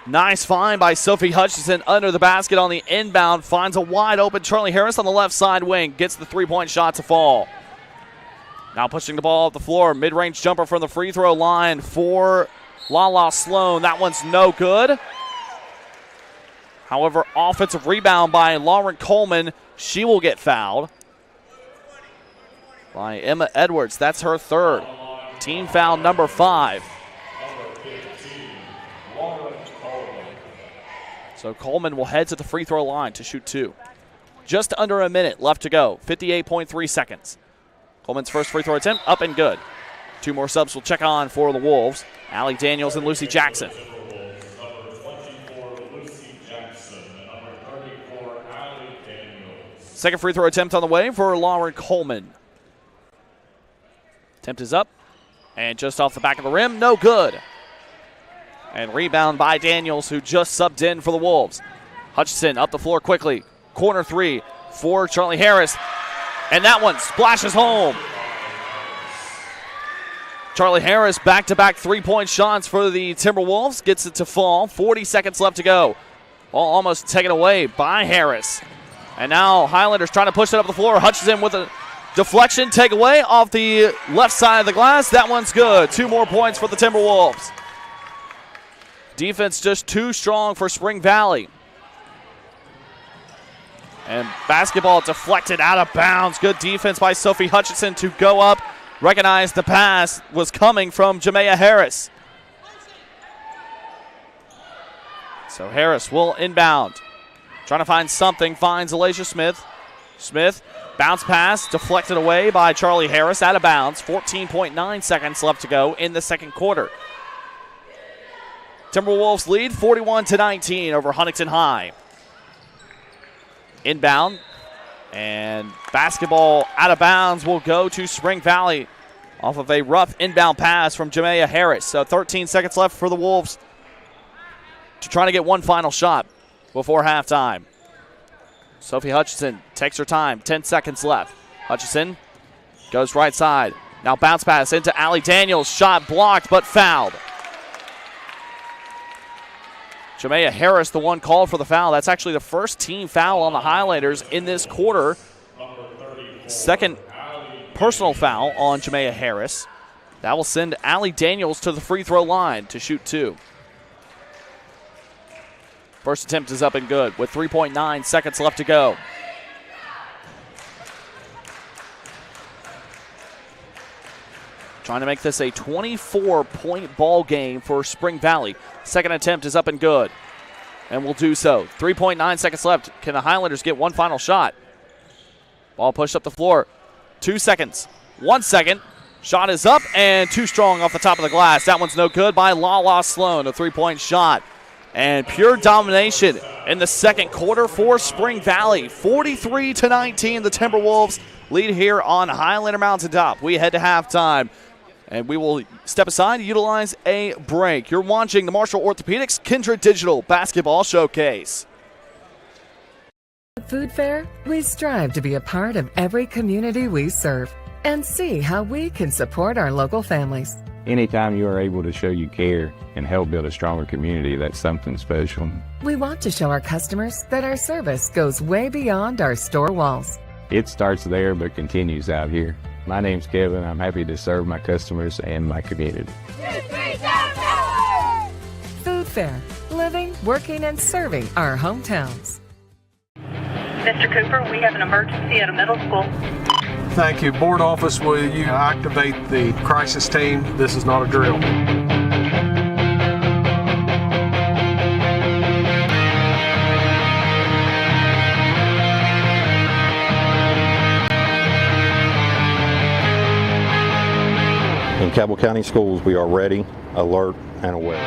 Nice find by Sophie Hutchinson under the basket on the inbound. Finds a wide open Charlie Harris on the left side wing. Gets the three-point shot to fall. Now pushing the ball up the floor. Mid-range jumper from the free throw line for Lala Sloan. That one's no good. However, offensive rebound by Lauren Coleman. She will get fouled by Emma Edwards. That's her third. Team foul number 5. So Coleman will head to the free throw line to shoot 2. Just under a minute left to go. 58.3 seconds. Coleman's first free throw attempt up and good. 2 more subs will check on for the Wolves. Allie Daniels and Lucy Jackson. Second free throw attempt on the way for Lauren Coleman. Attempt is up. And just off the back of the rim, no good. And rebound by Daniels, who just subbed in for the Wolves. Hutchinson up the floor quickly. Corner 3 for Charlie Harris. And that one splashes home. Charlie Harris back-to-back three-point shots for the Timberwolves. Gets it to fall. 40 seconds left to go. Ball almost taken away by Harris. And now Highlanders trying to push it up the floor. Hutchinson with a deflection takeaway off the left side of the glass. That one's good. 2 more points for the Timberwolves. Defense just too strong for Spring Valley. And basketball deflected out of bounds. Good defense by Sophie Hutchinson to go up. Recognized the pass was coming from Jamea Harris. So Harris will inbound. Trying to find something. Finds Alasia Smith. Smith, bounce pass, deflected away by Charlie Harris. Out of bounds. 14.9 seconds left to go in the second quarter. Timberwolves lead 41-19 over Huntington High. Inbound, and basketball out of bounds will go to Spring Valley off of a rough inbound pass from Jamea Harris. So 13 seconds left for the Wolves to try to get one final shot before halftime. Sophie Hutchinson takes her time, 10 seconds left. Hutchinson goes right side. Now bounce pass into Allie Daniels. Shot blocked but fouled. Jamea Harris, the one called for the foul. That's actually the first team foul on the Highlanders in this quarter. Second personal foul on Jamea Harris. That will send Allie Daniels to the free throw line to shoot 2. First attempt is up and good with 3.9 seconds left to go. Trying to make this a 24-point ball game for Spring Valley. Second attempt is up and good, and will do so. 3.9 seconds left. Can the Highlanders get one final shot? Ball pushed up the floor. 2 seconds. 1 second. Shot is up and too strong off the top of the glass. That one's no good by Lala Sloan. A 3-point shot. And pure domination in the second quarter for Spring Valley. 43-19, the Timberwolves lead here on Highlander Mountaintop. We head to halftime, and we will step aside and utilize a break. You're watching the Marshall Orthopedics Kindred Digital Basketball Showcase. At Food Fair, we strive to be a part of every community we serve and see how we can support our local families. Anytime you are able to show you care and help build a stronger community, that's something special. We want to show our customers that our service goes way beyond our store walls. It starts there but continues out here. My name's Kevin. I'm happy to serve my customers and my community. Food Fair, living, working, and serving our hometowns. Mr. Cooper, we have an emergency at a middle school. Thank you. Board office, will you activate the crisis team? This is not a drill. In Cabell County Schools, we are ready, alert, and aware.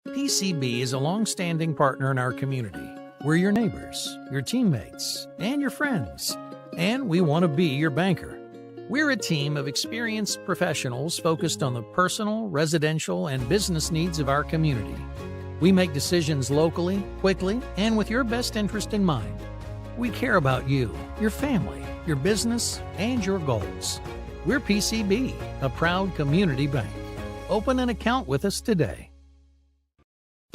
PCB is a long-standing partner in our community. We're your neighbors, your teammates, and your friends, and we want to be your banker. We're a team of experienced professionals focused on the personal, residential, and business needs of our community. We make decisions locally, quickly, and with your best interest in mind. We care about you, your family, your business, and your goals. We're PCB, a proud community bank. Open an account with us today.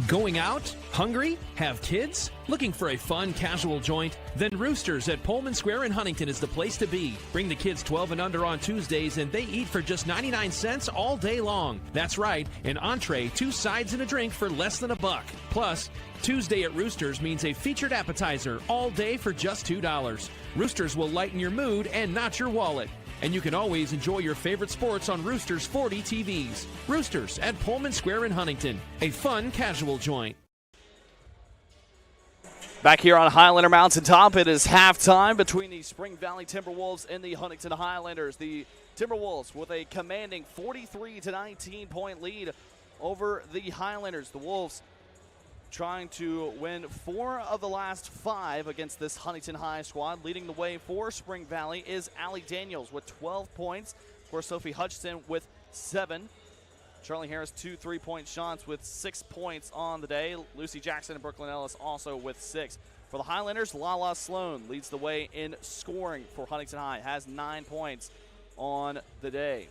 Going out? Hungry? Have kids? Looking for a fun, casual joint? Then Roosters at Pullman Square in Huntington is the place to be. Bring the kids 12 and under on Tuesdays, and they eat for just 99 cents all day long. That's right, an entree, 2 sides, and a drink for less than $1. Plus, Tuesday at Roosters means a featured appetizer all day for just $2. Roosters will lighten your mood and not your wallet. And you can always enjoy your favorite sports on Roosters 40 TVs. Roosters at Pullman Square in Huntington, a fun, casual joint. Back here on Highlander Mountaintop, it is halftime between the Spring Valley Timberwolves and the Huntington Highlanders. The Timberwolves with a commanding 43-19 point lead over the Highlanders. The Wolves trying to win 4 of the last 5 against this Huntington High squad. Leading the way for Spring Valley is Allie Daniels with 12 points. Of course, Sophie Hutchinson with 7. Charlie Harris 2 3-point shots with 6 points on the day. Lucy Jackson and Brooklyn Ellis also with 6. For the Highlanders, Lala Sloan leads the way in scoring for Huntington High. Has 9 points on the day.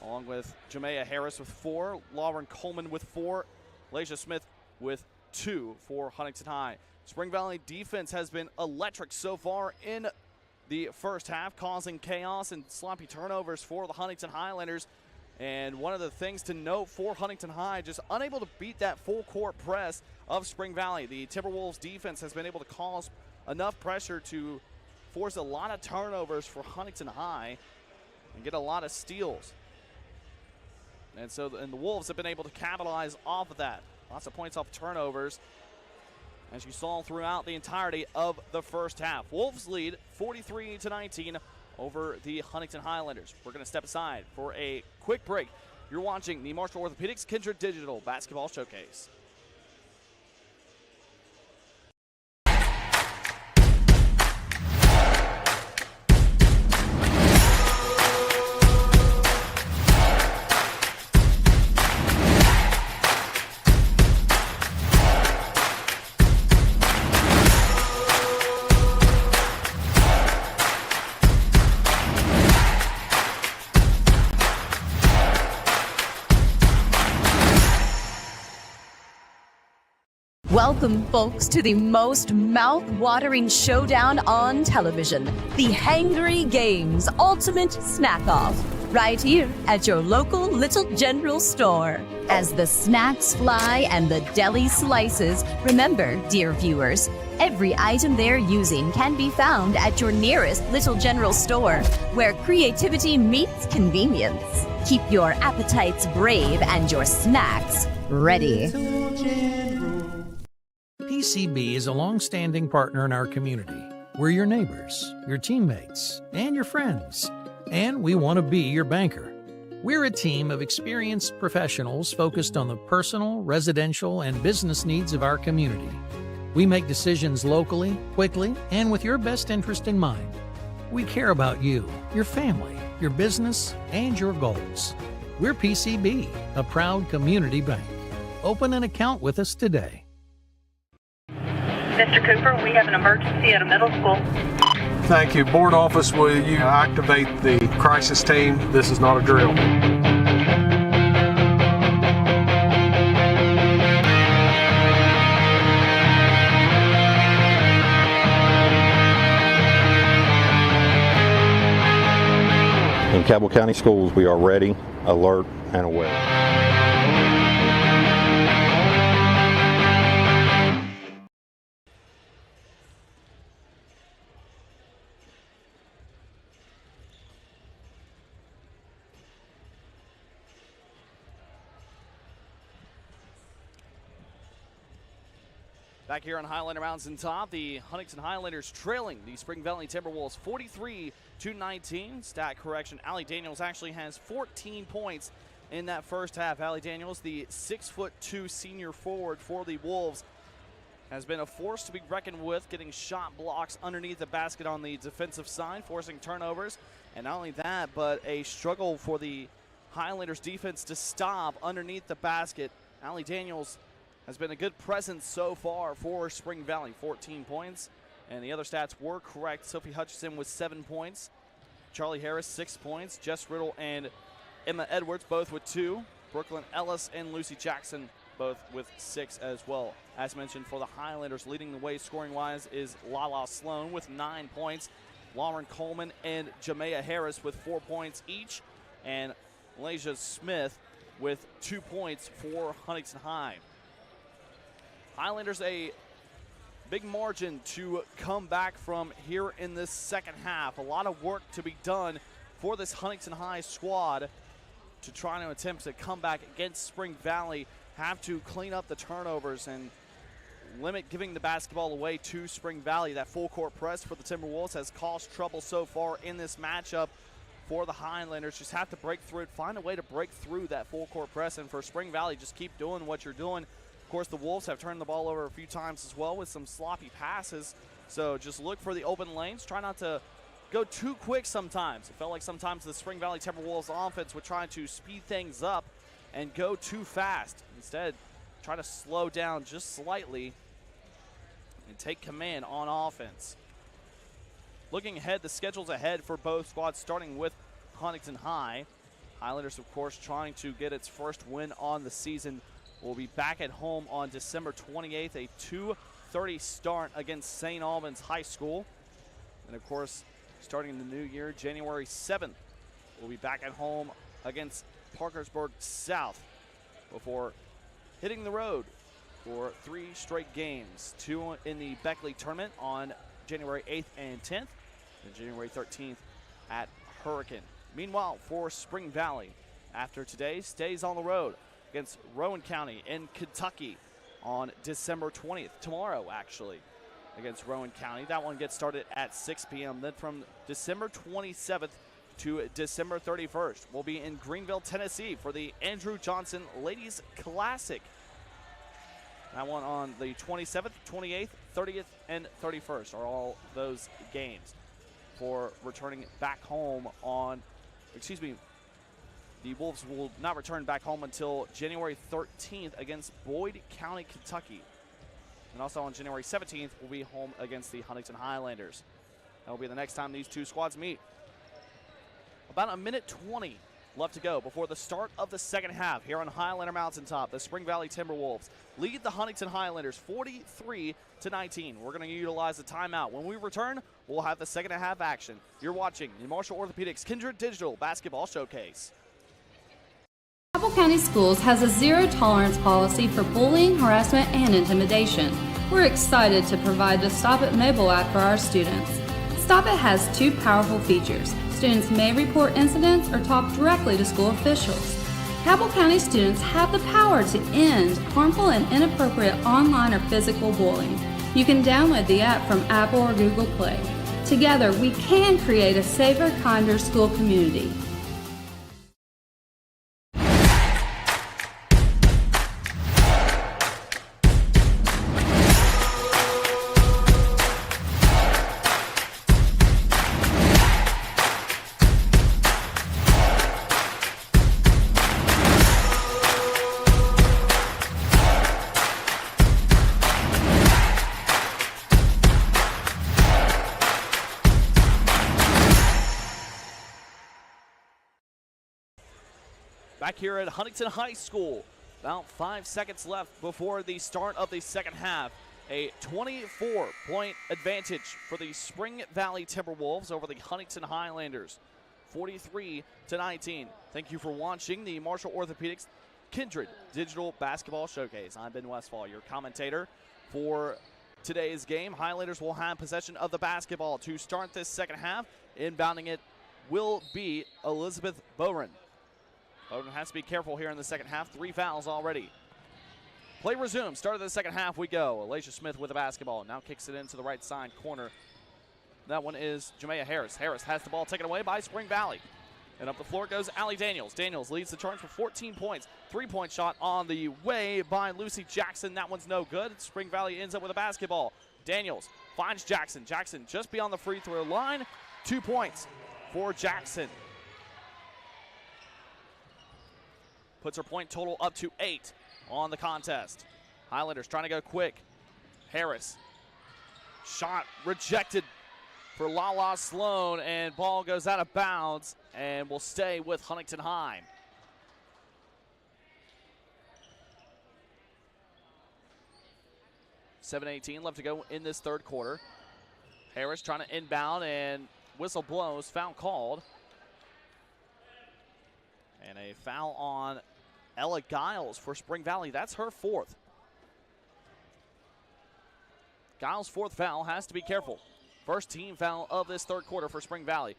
Along with Jamea Harris with 4, Lauren Coleman with 4, Laisha Smith with 2 for Huntington High. Spring Valley defense has been electric so far in the first half, causing chaos and sloppy turnovers for the Huntington Highlanders. And one of the things to note for Huntington High, just unable to beat that full court press of Spring Valley. The Timberwolves defense has been able to cause enough pressure to force a lot of turnovers for Huntington High and get a lot of steals. And the Wolves have been able to capitalize off of that. Lots of points off turnovers, as you saw throughout the entirety of the first half. Wolves lead 43-19 over the Huntington Highlanders. We're going to step aside for a quick break. You're watching the Marshall Orthopedics Kindred Digital Basketball Showcase. Welcome, folks, to the most mouth-watering showdown on television, the Hangry Games Ultimate Snack-Off, right here at your local Little General store. As the snacks fly and the deli slices, remember, dear viewers, every item they're using can be found at your nearest Little General store, where creativity meets convenience. Keep your appetites brave and your snacks ready. PCB is a long-standing partner in our community. We're your neighbors, your teammates, and your friends. And we want to be your banker. We're a team of experienced professionals focused on the personal, residential, and business needs of our community. We make decisions locally, quickly, and with your best interest in mind. We care about you, your family, your business, and your goals. We're PCB, a proud community bank. Open an account with us today. Mr. Cooper, we have an emergency at a middle school. Thank you. Board office, will you activate the crisis team? This is not a drill. In Cabell County Schools, we are ready, alert, and aware. Back here on Highlander Mountain Top, the Huntington Highlanders trailing the Spring Valley Timberwolves 43-19. Stat correction, Allie Daniels actually has 14 points in that first half. Allie Daniels, the 6'2" senior forward for the Wolves, has been a force to be reckoned with, getting shot blocks underneath the basket on the defensive side, forcing turnovers. And not only that, but a struggle for the Highlanders defense to stop underneath the basket. Allie Daniels has been a good presence so far for Spring Valley, 14 points. And the other stats were correct. Sophie Hutchinson with 7 points. Charlie Harris, 6 points. Jess Riddle and Emma Edwards both with 2. Brooklyn Ellis and Lucy Jackson both with 6 as well. As mentioned, for the Highlanders, leading the way scoring-wise is Lala Sloan with 9 points. Lauren Coleman and Jamea Harris with 4 points each. And Malaysia Smith with 2 points for Huntington High. Highlanders a big margin to come back from here in this second half. A lot of work to be done for this Huntington High squad to try to attempt to come back against Spring Valley. Have to clean up the turnovers and limit giving the basketball away to Spring Valley. That full court press for the Timberwolves has caused trouble so far in this matchup for the Highlanders. Just have to break through it, find a way to break through that full court press. And for Spring Valley, just keep doing what you're doing. Of course, the Wolves have turned the ball over a few times as well with some sloppy passes. So just look for the open lanes. Try not to go too quick sometimes. It felt like sometimes the Spring Valley Timberwolves offense would try to speed things up and go too fast. Instead, try to slow down just slightly and take command on offense. Looking ahead, the schedule's ahead for both squads, starting with Huntington High. Highlanders, of course, trying to get its first win on the season. We'll be back at home on December 28th, a 2:30 start against St. Albans High School. And, of course, starting in the new year, January 7th, we'll be back at home against Parkersburg South before hitting the road for 3 straight games, 2 in the Beckley tournament on January 8th and 10th, and January 13th at Hurricane. Meanwhile, for Spring Valley, after today, stays on the road against Rowan County in Kentucky on December 20th, tomorrow actually, against Rowan County. That one gets started at 6 p.m. Then from December 27th to December 31st, we'll be in Greenville, Tennessee for the Andrew Johnson Ladies Classic. That one on the 27th, 28th, 30th, and 31st are all those games for returning back home on, the Wolves will not return back home until January 13th against Boyd County, Kentucky. And also on January 17th, we'll be home against the Huntington Highlanders. That will be the next time these two squads meet. About a minute 20 left to go before the start of the second half here on Highlander Mountaintop. The Spring Valley Timberwolves lead the Huntington Highlanders 43-19. We're going to utilize the timeout. When we return, we'll have the second half action. You're watching the Marshall Orthopedics Kindred Digital Basketball Showcase. Cabell County Schools has a zero-tolerance policy for bullying, harassment, and intimidation. We're excited to provide the Stop It mobile app for our students. Stop It has two powerful features. Students may report incidents or talk directly to school officials. Cabell County students have the power to end harmful and inappropriate online or physical bullying. You can download the app from Apple or Google Play. Together, we can create a safer, kinder school community. Back here at Huntington High School, about 5 seconds left before the start of the second half. A 24-point advantage for the Spring Valley Timberwolves over the Huntington Highlanders, 43-19. Thank you for watching the Marshall Orthopedics Kindred Digital Basketball Showcase. I'm Ben Westfall, your commentator for today's game. Highlanders will have possession of the basketball to start this second half. Inbounding it will be Elizabeth Bowren. Bowden has to be careful here in the second half. 3 fouls already. Play resumes. Start of the second half we go. Alacia Smith with the basketball. Now kicks it into the right side corner. That one is Jamea Harris. Harris has the ball taken away by Spring Valley. And up the floor goes Allie Daniels. Daniels leads the charge for 14 points. 3-point shot on the way by Lucy Jackson. That one's no good. Spring Valley ends up with a basketball. Daniels finds Jackson. Jackson just beyond the free throw line. 2 points for Jackson. Puts her point total up to 8 on the contest. Highlanders trying to go quick. Harris. Shot rejected for Lala Sloan, and ball goes out of bounds and will stay with Huntington High. $7:18 left to go in this third quarter. Harris trying to inbound, and whistle blows. Foul called. And a foul on Ella Giles for Spring Valley. That's her 4th. Giles' 4th foul, has to be careful. First team foul of this third quarter for Spring Valley.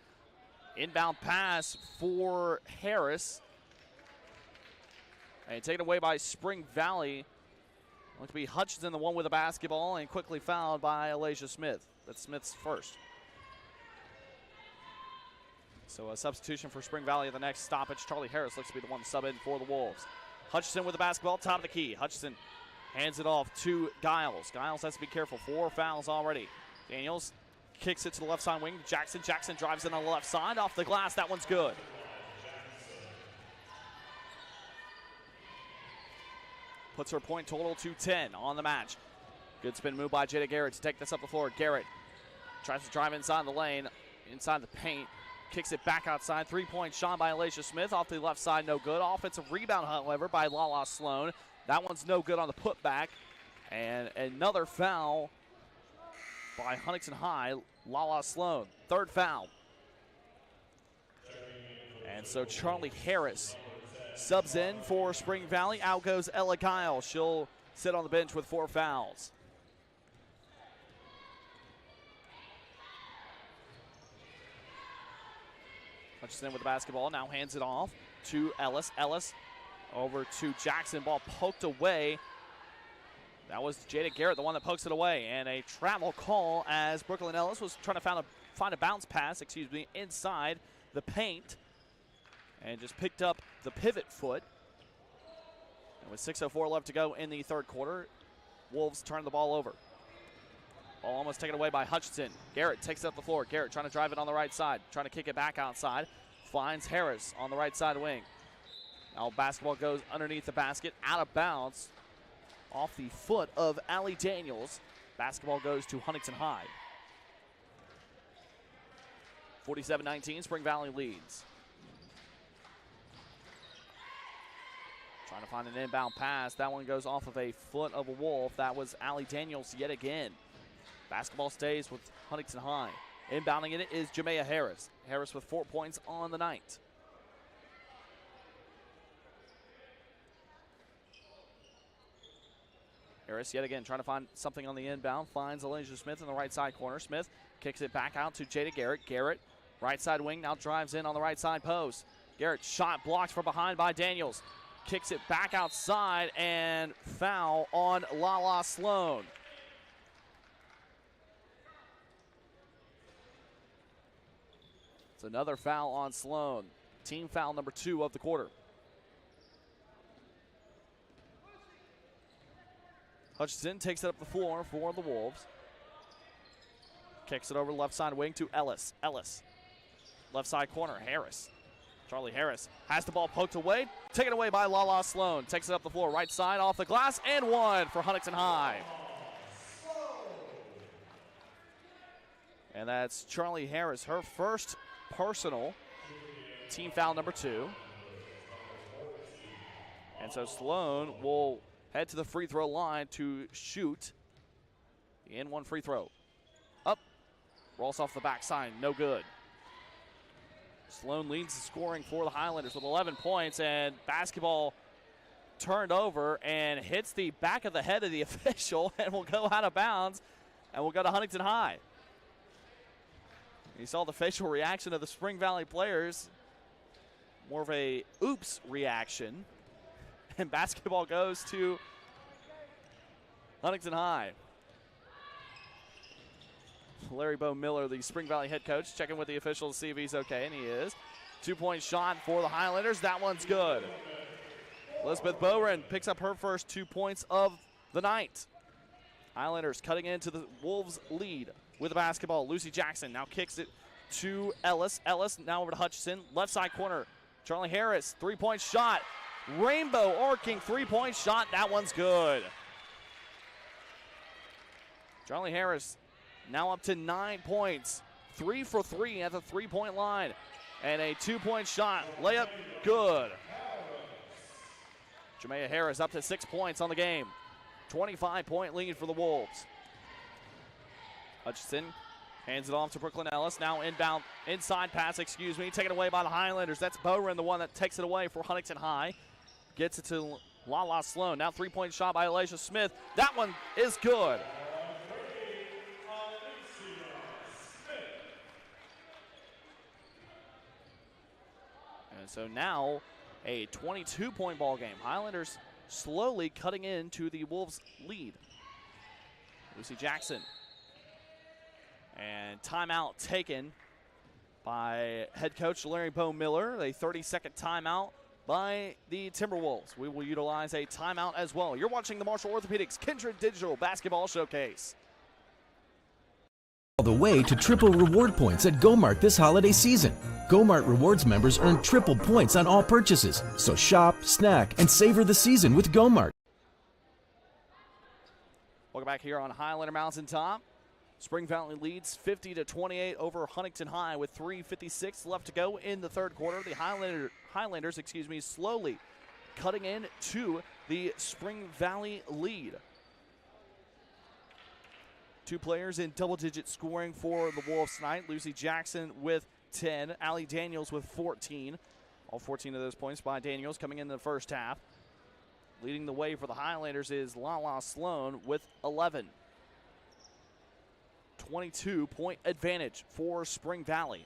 Inbound pass for Harris. And taken away by Spring Valley. Looks to be Hutchinson, the one with the basketball, and quickly fouled by Alacia Smith. That's Smith's first. So a substitution for Spring Valley at the next stoppage. Charlie Harris looks to be the one to sub in for the Wolves. Hutchinson with the basketball, top of the key. Hutchinson hands it off to Giles. Giles has to be careful. 4 fouls already. Daniels kicks it to the left side wing. Jackson drives in on the left side. Off the glass, that one's good. Puts her point total to 10 on the match. Good spin move by Jada Garrett to take this up the floor. Garrett tries to drive inside the lane, inside the paint. Kicks it back outside. 3-point shot by Alacia Smith off the left side, no good. Offensive rebound, however, by Lala Sloan. That one's no good on the putback. And another foul by Huntington High, Lala Sloan. 3rd foul. And so Charlie Harris subs in for Spring Valley. Out goes Ella Giles. She'll sit on the bench with 4 fouls. Hutchinson with the basketball, now hands it off to Ellis. Ellis over to Jackson, ball poked away. That was Jada Garrett, the one that pokes it away. And a travel call as Brooklyn Ellis was trying to find a bounce pass, inside the paint. And just picked up the pivot foot. And with 6:04 left to go in the third quarter, Wolves turn the ball over. Ball almost taken away by Hutchinson. Garrett takes it up the floor. Garrett trying to drive it on the right side. Trying to kick it back outside. Finds Harris on the right side wing. Now basketball goes underneath the basket. Out of bounds. Off the foot of Allie Daniels. Basketball goes to Huntington High. 47-19, Spring Valley leads. Trying to find an inbound pass. That one goes off of a foot of a Wolf. That was Allie Daniels yet again. Basketball stays with Huntington High. Inbounding it is Jamea Harris. Harris with 4 points on the night. Harris yet again trying to find something on the inbound. Finds Elijah Smith in the right side corner. Smith kicks it back out to Jada Garrett. Garrett, right side wing, now drives in on the right side post. Garrett shot blocked from behind by Daniels. Kicks it back outside and foul on Lala Sloan. It's another foul on Sloan. Team foul number 2 of the quarter. Hutchinson takes it up the floor for the Wolves. Kicks it over left side wing to Ellis. Ellis, left side corner, Harris. Charlie Harris has the ball poked away. Taken away by Lala Sloan. Takes it up the floor, right side, off the glass, and one for Huntington High. And that's Charlie Harris, her first personal, team foul number 2. And so Sloan will head to the free throw line to shoot the N1 free throw. Up, rolls off the backside, no good. Sloan leads the scoring for the Highlanders with 11 points, and basketball turned over and hits the back of the head of the official and will go out of bounds, and will go to Huntington High. You saw the facial reaction of the Spring Valley players, more of a oops reaction, and basketball goes to Huntington High. Larry Bo Miller, the Spring Valley head coach, checking with the official to see if he's okay, and he is. 2-point shot for the Highlanders. That one's good. Elizabeth Bowren picks up her first 2 points of the night. Highlanders cutting into the Wolves' lead with the basketball. Lucy Jackson now kicks it to Ellis. Ellis now over to Hutchinson. Left side corner. Charlie Harris, 3-point shot. Rainbow arcing 3-point shot. That one's good. Charlie Harris now up to 9 points. 3 for 3 at the 3-point line. And a 2-point shot. Layup good. Jamea Harris up to 6 points on the game. 25-point lead for the Wolves. Hutchinson hands it off to Brooklyn Ellis. Now inbound, inside pass, taken away by the Highlanders. That's Bowren, the one that takes it away for Huntington High. Gets it to Lala Sloan. Now 3-point shot by Elijah Smith. That one is good. And so now a 22-point ball game. Highlanders slowly cutting into the Wolves' lead. Lucy Jackson. And timeout taken by head coach Larry Bo Miller. A 30-second timeout by the Timberwolves. We will utilize a timeout as well. You're watching the Marshall Orthopedics Kindred Digital Basketball Showcase. All the way to triple reward points at GoMart this holiday season. GoMart Rewards members earn triple points on all purchases. So shop, snack, and savor the season with GoMart. Welcome back here on Highlander Mountaintop. Spring Valley leads 50-28 over Huntington High with 3:56 left to go in the third quarter. The Highlanders, slowly cutting in to the Spring Valley lead. 2 players in double-digit scoring for the Wolves tonight. Lucy Jackson with 10, Allie Daniels with 14. All 14 of those points by Daniels coming in the first half. Leading the way for the Highlanders is Lala Sloan with 11. 22-point advantage for Spring Valley.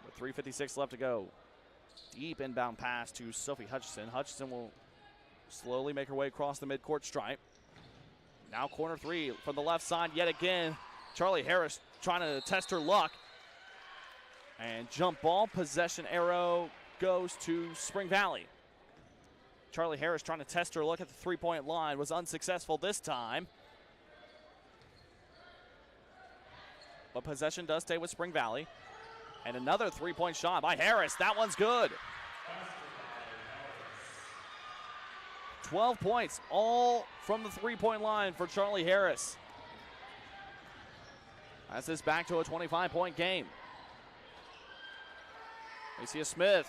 With 3:56 left to go. Deep inbound pass to Sophie Hutchinson. Hutchinson will slowly make her way across the midcourt stripe. Now corner 3 from the left side yet again. Charlie Harris trying to test her luck. And jump ball, possession arrow goes to Spring Valley. Charlie Harris trying to test her luck at the 3-point line, was unsuccessful this time. But possession does stay with Spring Valley. And another 3-point shot by Harris. That one's good. 12 points, all from the 3-point line for Charlie Harris. That's this back to a 25-point game. Alicia Smith,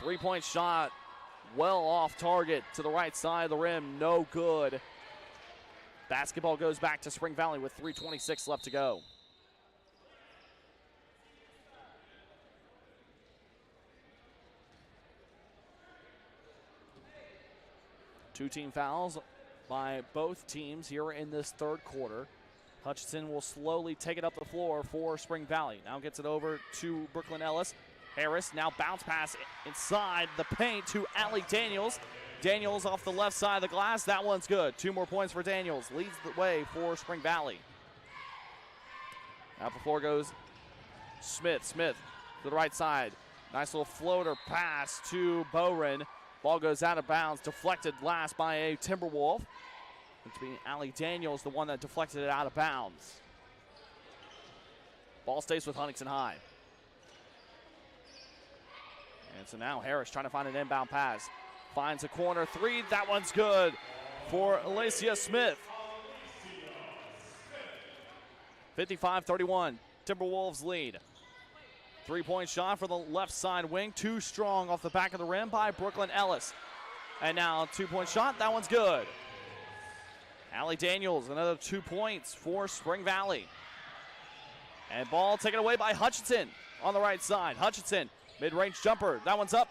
3-point shot, well off target to the right side of the rim. No good. Basketball goes back to Spring Valley with 3:26 left to go. Two team fouls by both teams here in this third quarter. Hutchinson will slowly take it up the floor for Spring Valley. Now gets it over to Brooklyn Ellis. Harris now bounce pass inside the paint to Allie Daniels. Daniels off the left side of the glass. That one's good. 2 more points for Daniels. Leads the way for Spring Valley. Now the floor goes Smith. Smith to the right side. Nice little floater pass to Bowren. Ball goes out of bounds. Deflected last by a Timberwolf. It's being Allie Daniels, the one that deflected it out of bounds. Ball stays with Huntington High. And so now Harris trying to find an inbound pass. Finds a corner three. That one's good for Alacia Smith. 55-31. Timberwolves lead. 3-point shot for the left side wing. Too strong off the back of the rim by Brooklyn Ellis. And now 2-point shot. That one's good. Allie Daniels, another 2 points for Spring Valley. And ball taken away by Hutchinson on the right side. Hutchinson, mid-range jumper. That one's up.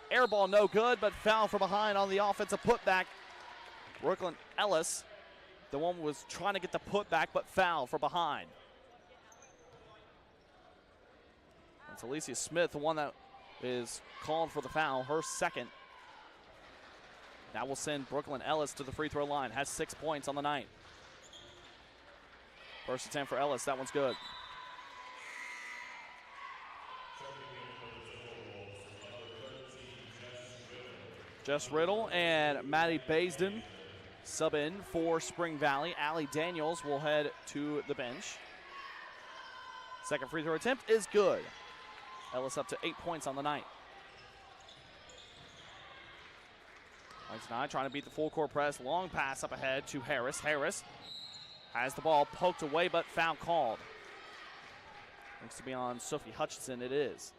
Air ball no good, but foul from behind on the offensive putback. Brooklyn Ellis, the one was trying to get the putback, but foul from behind. It's Alacia Smith, the one that is called for the foul, her second. That will send Brooklyn Ellis to the free throw line. Has 6 points on the night. First attempt for Ellis. That one's good. Jess Riddle and Maddie Baisden sub in for Spring Valley. Allie Daniels will head to the bench. Second free throw attempt is good. Ellis up to 8 points on the night. Huntington trying to beat the full court press. Long pass up ahead to Harris. Harris has the ball poked away, but foul called. Looks to be on Sophie Hutchinson. It is.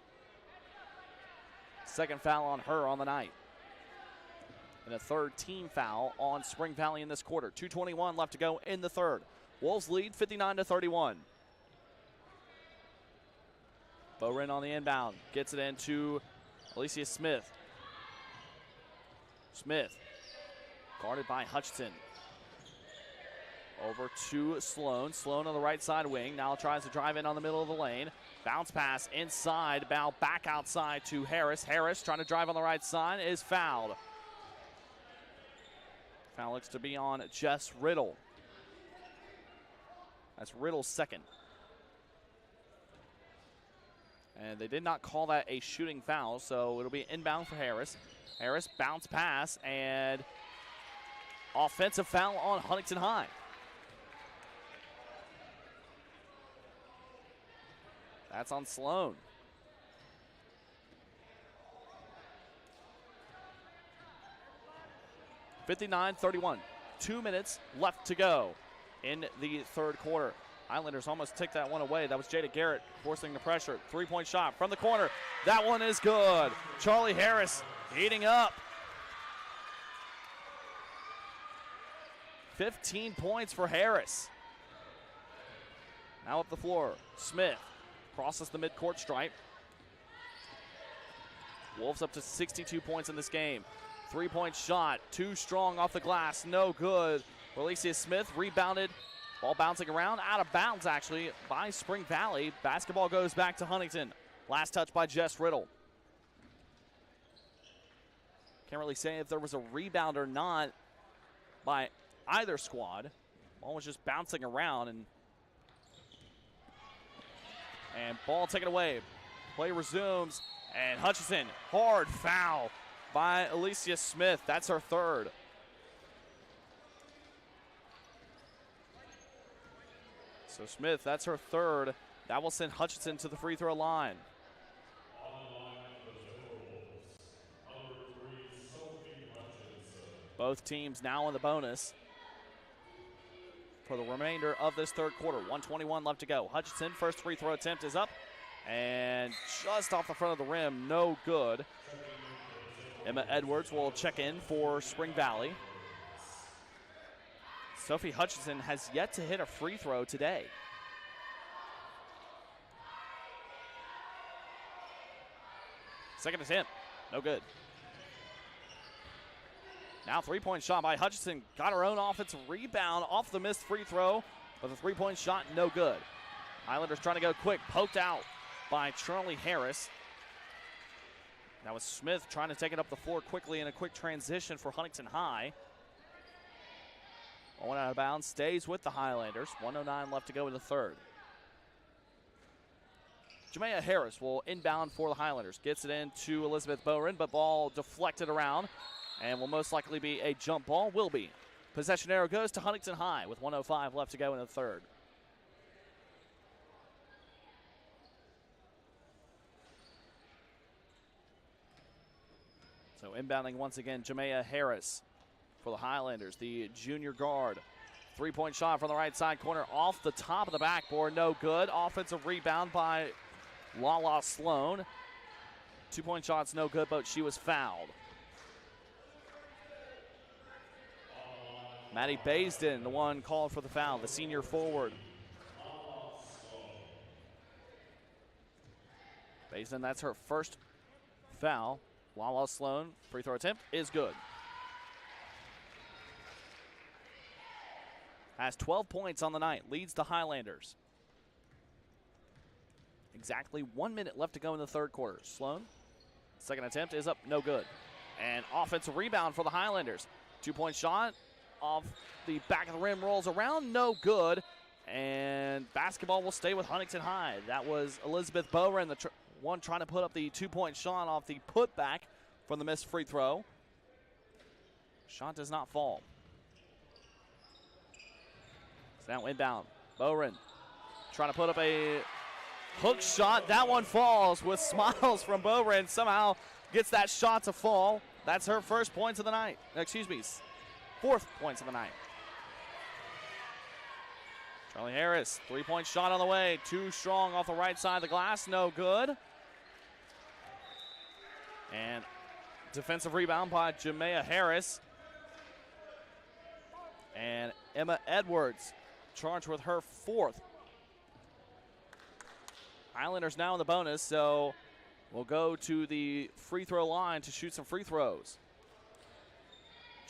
Second foul on her on the night. And a third team foul on Spring Valley in this quarter. 2:21 left to go in the third. Wolves lead 59-31. Bowren on the inbound. Gets it into Alacia Smith. Smith, guarded by Hutchinson. Over to Sloan. Sloan on the right side wing. Now tries to drive in on the middle of the lane. Bounce pass inside. Bow back outside to Harris. Harris trying to drive on the right side is fouled. Foul looks to be on Jess Riddle. That's Riddle's second. And they did not call that a shooting foul, so it'll be inbound for Harris. Harris bounce pass and offensive foul on Huntington High. That's on Sloan. (59-31). 2 minutes left to go in the third quarter. Highlanders almost took that one away. That was Jada Garrett forcing the pressure. 3-point shot from the corner. That one is good. Charlie Harris heating up. 15 points for Harris. Now up the floor. Smith crosses the midcourt stripe. Wolves up to 62 points in this game. 3-point shot. Too strong off the glass. No good. Alacia Smith rebounded. Ball bouncing around, out of bounds actually by Spring Valley. Basketball goes back to Huntington. Last touch by Jess Riddle. Can't really say if there was a rebound or not by either squad. Ball was just bouncing around and ball taken away. Play resumes and Hutchinson, hard foul by Alacia Smith. That's her third. So Smith, that's her third. That will send Hutchinson to the free throw line. Both teams now in the bonus for the remainder of this third quarter. 1:21 left to go. Hutchinson, first free throw attempt is up and just off the front of the rim, no good. Emma Edwards will check in for Spring Valley. Sophie Hutchinson has yet to hit a free throw today. Second attempt, no good. Now three-point shot by Hutchinson. Got her own offensive rebound off the missed free throw, but the three-point shot no good. Highlanders trying to go quick, poked out by Charlie Harris. That was Smith trying to take it up the floor quickly in a quick transition for Huntington High. One out of bounds, stays with the Highlanders. 1:09 left to go in the third. Jamea Harris will inbound for the Highlanders. Gets it into Elizabeth Bowren, but ball deflected around and will most likely be a jump ball. Will be. Possession arrow goes to Huntington High with 1:05 left to go in the third. So inbounding once again, Jamea Harris for the Highlanders, the junior guard. Three-point shot from the right side corner off the top of the backboard, no good. Offensive rebound by Lala Sloan. Two-point shots no good, but she was fouled. Maddie Baisden, the one called for the foul, the senior forward. Baisden, that's her first foul. Lala Sloan, free throw attempt is good. Has 12 points on the night, leads the Highlanders. Exactly 1 minute left to go in the third quarter. Sloan, second attempt is up, no good. And offensive rebound for the Highlanders. Two-point shot off the back of the rim, rolls around, no good. And basketball will stay with Huntington High. That was Elizabeth Bowren, the one trying to put up the two-point shot off the putback from the missed free throw. Shot does not fall. So now inbound. Bowren trying to put up a hook shot. That one falls with smiles from Bowren. Somehow gets that shot to fall. That's her first points of the night. Excuse me, fourth points of the night. Charlie Harris, three-point shot on the way. Too strong off the right side of the glass. No good. And defensive rebound by Jamea Harris. And Emma Edwards charged with her fourth. Highlanders now in the bonus, so we'll go to the free throw line to shoot some free throws.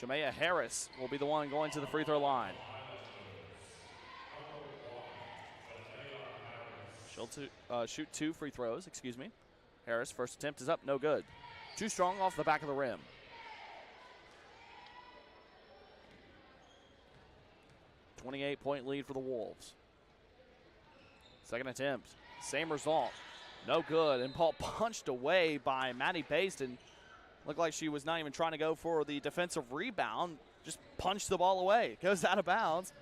Jamea Harris will be the one going to the free throw line. She'll shoot two free throws, excuse me. Harris, first attempt is up, no good. Too strong off the back of the rim. .28 lead for the Wolves. Second attempt, same result, no good. And ball punched away by Maddie Baisden. Looked like she was not even trying to go for the defensive rebound, just punched the ball away. Goes out of bounds.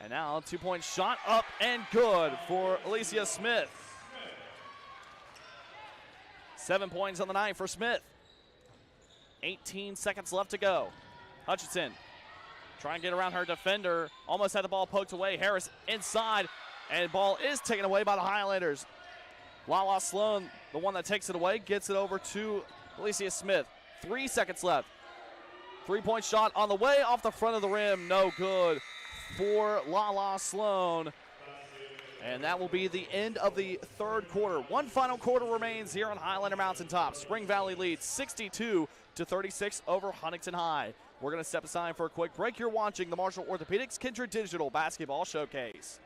And now two-point shot up and good for Alicia Smith. 7 points on the night for Smith. 18 seconds left to go. Hutchinson trying to get around her defender. Almost had the ball poked away. Harris inside, and ball is taken away by the Highlanders. Lala Sloan, the one that takes it away, gets it over to Alicia Smith. 3 seconds left. Three-point shot on the way off the front of the rim. No good for Lala Sloan. And that will be the end of the third quarter. One final quarter remains here on Highlander Mountaintop. Spring Valley leads 62-36 over Huntington High. We're going to step aside for a quick break. You're watching the Marshall Orthopedics Kindred Digital Basketball Showcase.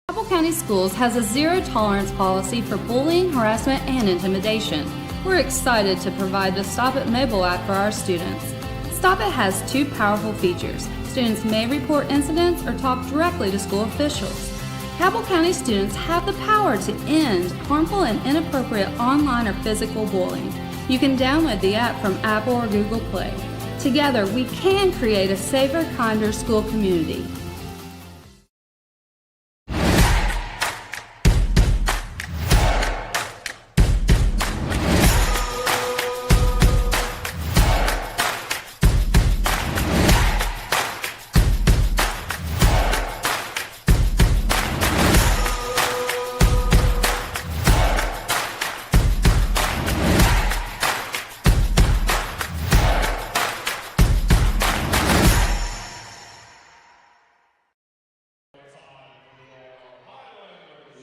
Cabell County Schools has a zero-tolerance policy for bullying, harassment, and intimidation. We're excited to provide the Stop It mobile app for our students. Stop It has two powerful features. Students may report incidents or talk directly to school officials. Cabell County students have the power to end harmful and inappropriate online or physical bullying. You can download the app from Apple or Google Play. Together, we can create a safer, kinder school community.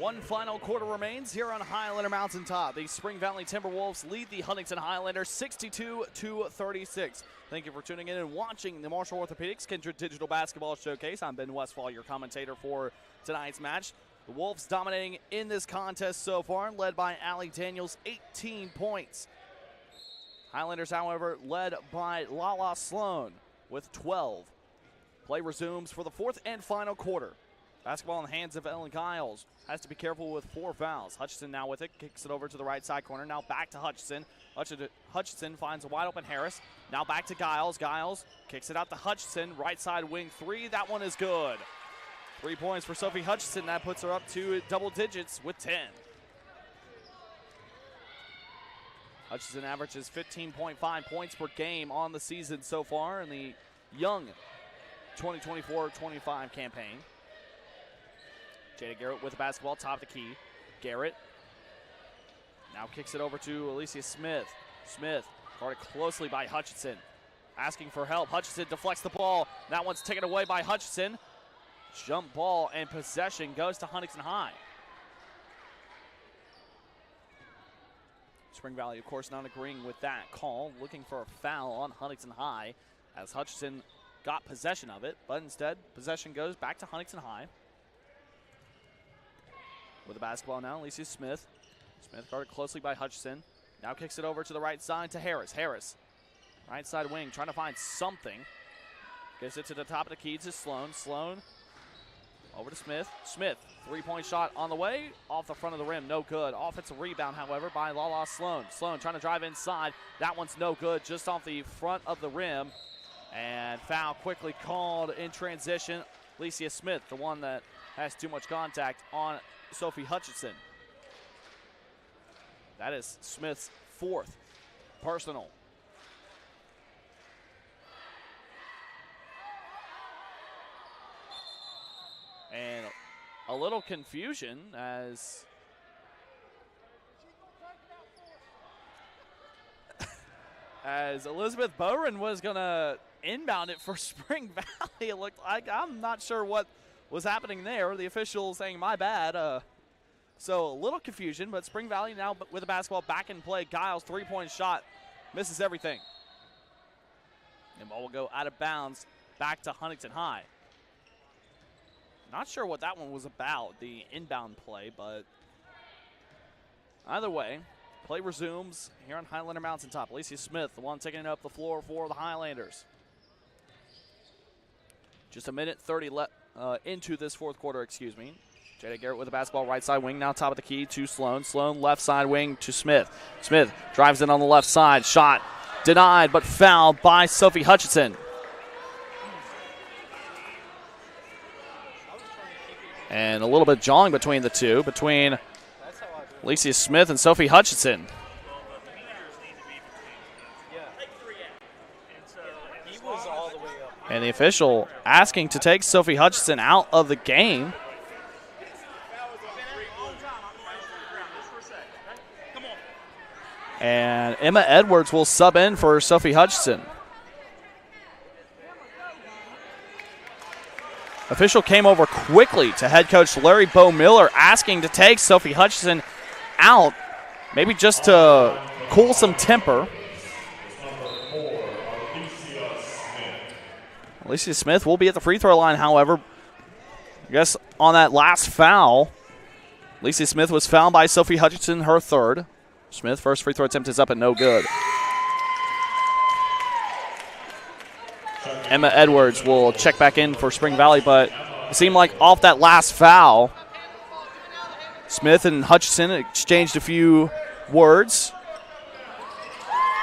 One final quarter remains here on Highlander Mountaintop. The Spring Valley Timberwolves lead the Huntington Highlanders 62-36. Thank you for tuning in and watching the Marshall Orthopedics Kindred Digital Basketball Showcase. I'm Ben Westfall, your commentator for tonight's match. The Wolves dominating in this contest so far, led by Allie Daniels, 18 points. Highlanders, however, led by Lala Sloan with 12. Play resumes for the fourth and final quarter. Basketball in the hands of Ellen Giles. Has to be careful with 4 fouls. Hutchinson now with it. Kicks it over to the right side corner. Now back to Hutchinson. Hutchinson finds a wide open Harris. Now back to Giles. Giles kicks it out to Hutchinson. Right side wing 3. That one is good. 3 points for Sophie Hutchinson. That puts her up to double digits with 10. Hutchinson averages 15.5 points per game on the season so far in the young 2024-25 campaign. Jada Garrett with the basketball, top of the key. Garrett now kicks it over to Alicia Smith. Smith guarded closely by Hutchinson. Asking for help. Hutchinson deflects the ball. That one's taken away by Hutchinson. Jump ball and possession goes to Huntington High. Spring Valley, of course, not agreeing with that call. Looking for a foul on Huntington High as Hutchinson got possession of it. But instead, possession goes back to Huntington High. With the basketball now, Alicia Smith. Smith guarded closely by Hutchinson. Now kicks it over to the right side to Harris. Harris, right side wing, trying to find something. Gives it to the top of the key to Sloan. Sloan over to Smith. Smith, three-point shot on the way. Off the front of the rim, no good. Offensive rebound, however, by Lala Sloan. Sloan trying to drive inside. That one's no good, just off the front of the rim. And foul quickly called in transition. Alicia Smith, the one that has too much contact on Sophie Hutchinson. That is Smith's 4th personal. And a little confusion as Elizabeth Bowen was going to inbound it for Spring Valley. It looked like, I'm not sure what was happening there. The official saying, my bad. So a little confusion, but Spring Valley now with the basketball back in play. Giles, three-point shot, misses everything. And ball will go out of bounds back to Huntington High. Not sure what that one was about, the inbound play, but either way, play resumes here on Highlander Mountaintop. Alicia Smith, the one taking up the floor for the Highlanders. Just a minute 30 left into this fourth quarter, excuse me. Jada Garrett with the basketball, right side wing, now top of the key to Sloan. Sloan, left side wing to Smith. Smith drives in on the left side. Shot denied, but fouled by Sophie Hutchinson. And a little bit jawing between the two, between Alicia Smith and Sophie Hutchinson. And the official asking to take Sophie Hutchinson out of the game. And Emma Edwards will sub in for Sophie Hutchinson. Official came over quickly to head coach Larry Bo Miller, asking to take Sophie Hutchinson out, maybe just to cool some temper. Alicia Smith will be at the free throw line, however. I guess on that last foul, Alicia Smith was fouled by Sophie Hutchinson, her 3rd. Smith, first free throw attempt is up and no good. Emma Edwards will check back in for Spring Valley, but it seemed like off that last foul, Smith and Hutchinson exchanged a few words.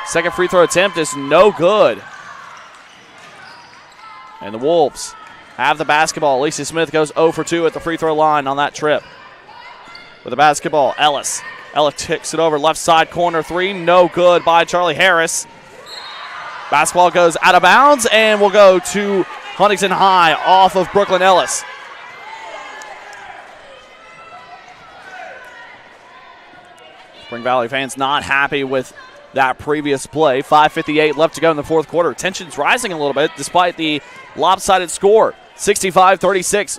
Second free throw attempt is no good. And the Wolves have the basketball. Alicia Smith goes 0 for 2 at the free throw line on that trip. With the basketball, Ellis. Ellis kicks it over left side corner 3. No good by Charlie Harris. Basketball goes out of bounds and will go to Huntington High off of Brooklyn Ellis. Spring Valley fans not happy with that previous play. 5:58 left to go in the fourth quarter. Tension's rising a little bit despite the lopsided score. 65-36.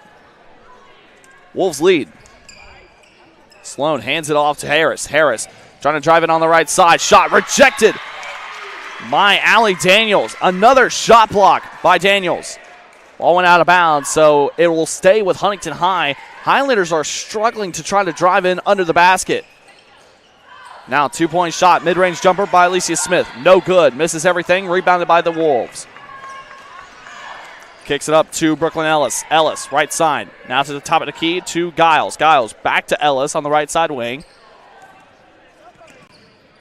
Wolves lead. Sloan hands it off to Harris. Harris trying to drive it on the right side. Shot rejected by Allie Daniels. Another shot block by Daniels. Ball went out of bounds, so it will stay with Huntington High. Highlanders are struggling to try to drive in under the basket. Now 2-point shot, mid-range jumper by Alicia Smith. No good, misses everything, rebounded by the Wolves. Kicks it up to Brooklyn Ellis. Ellis, right side. Now to the top of the key to Giles. Giles back to Ellis on the right side wing.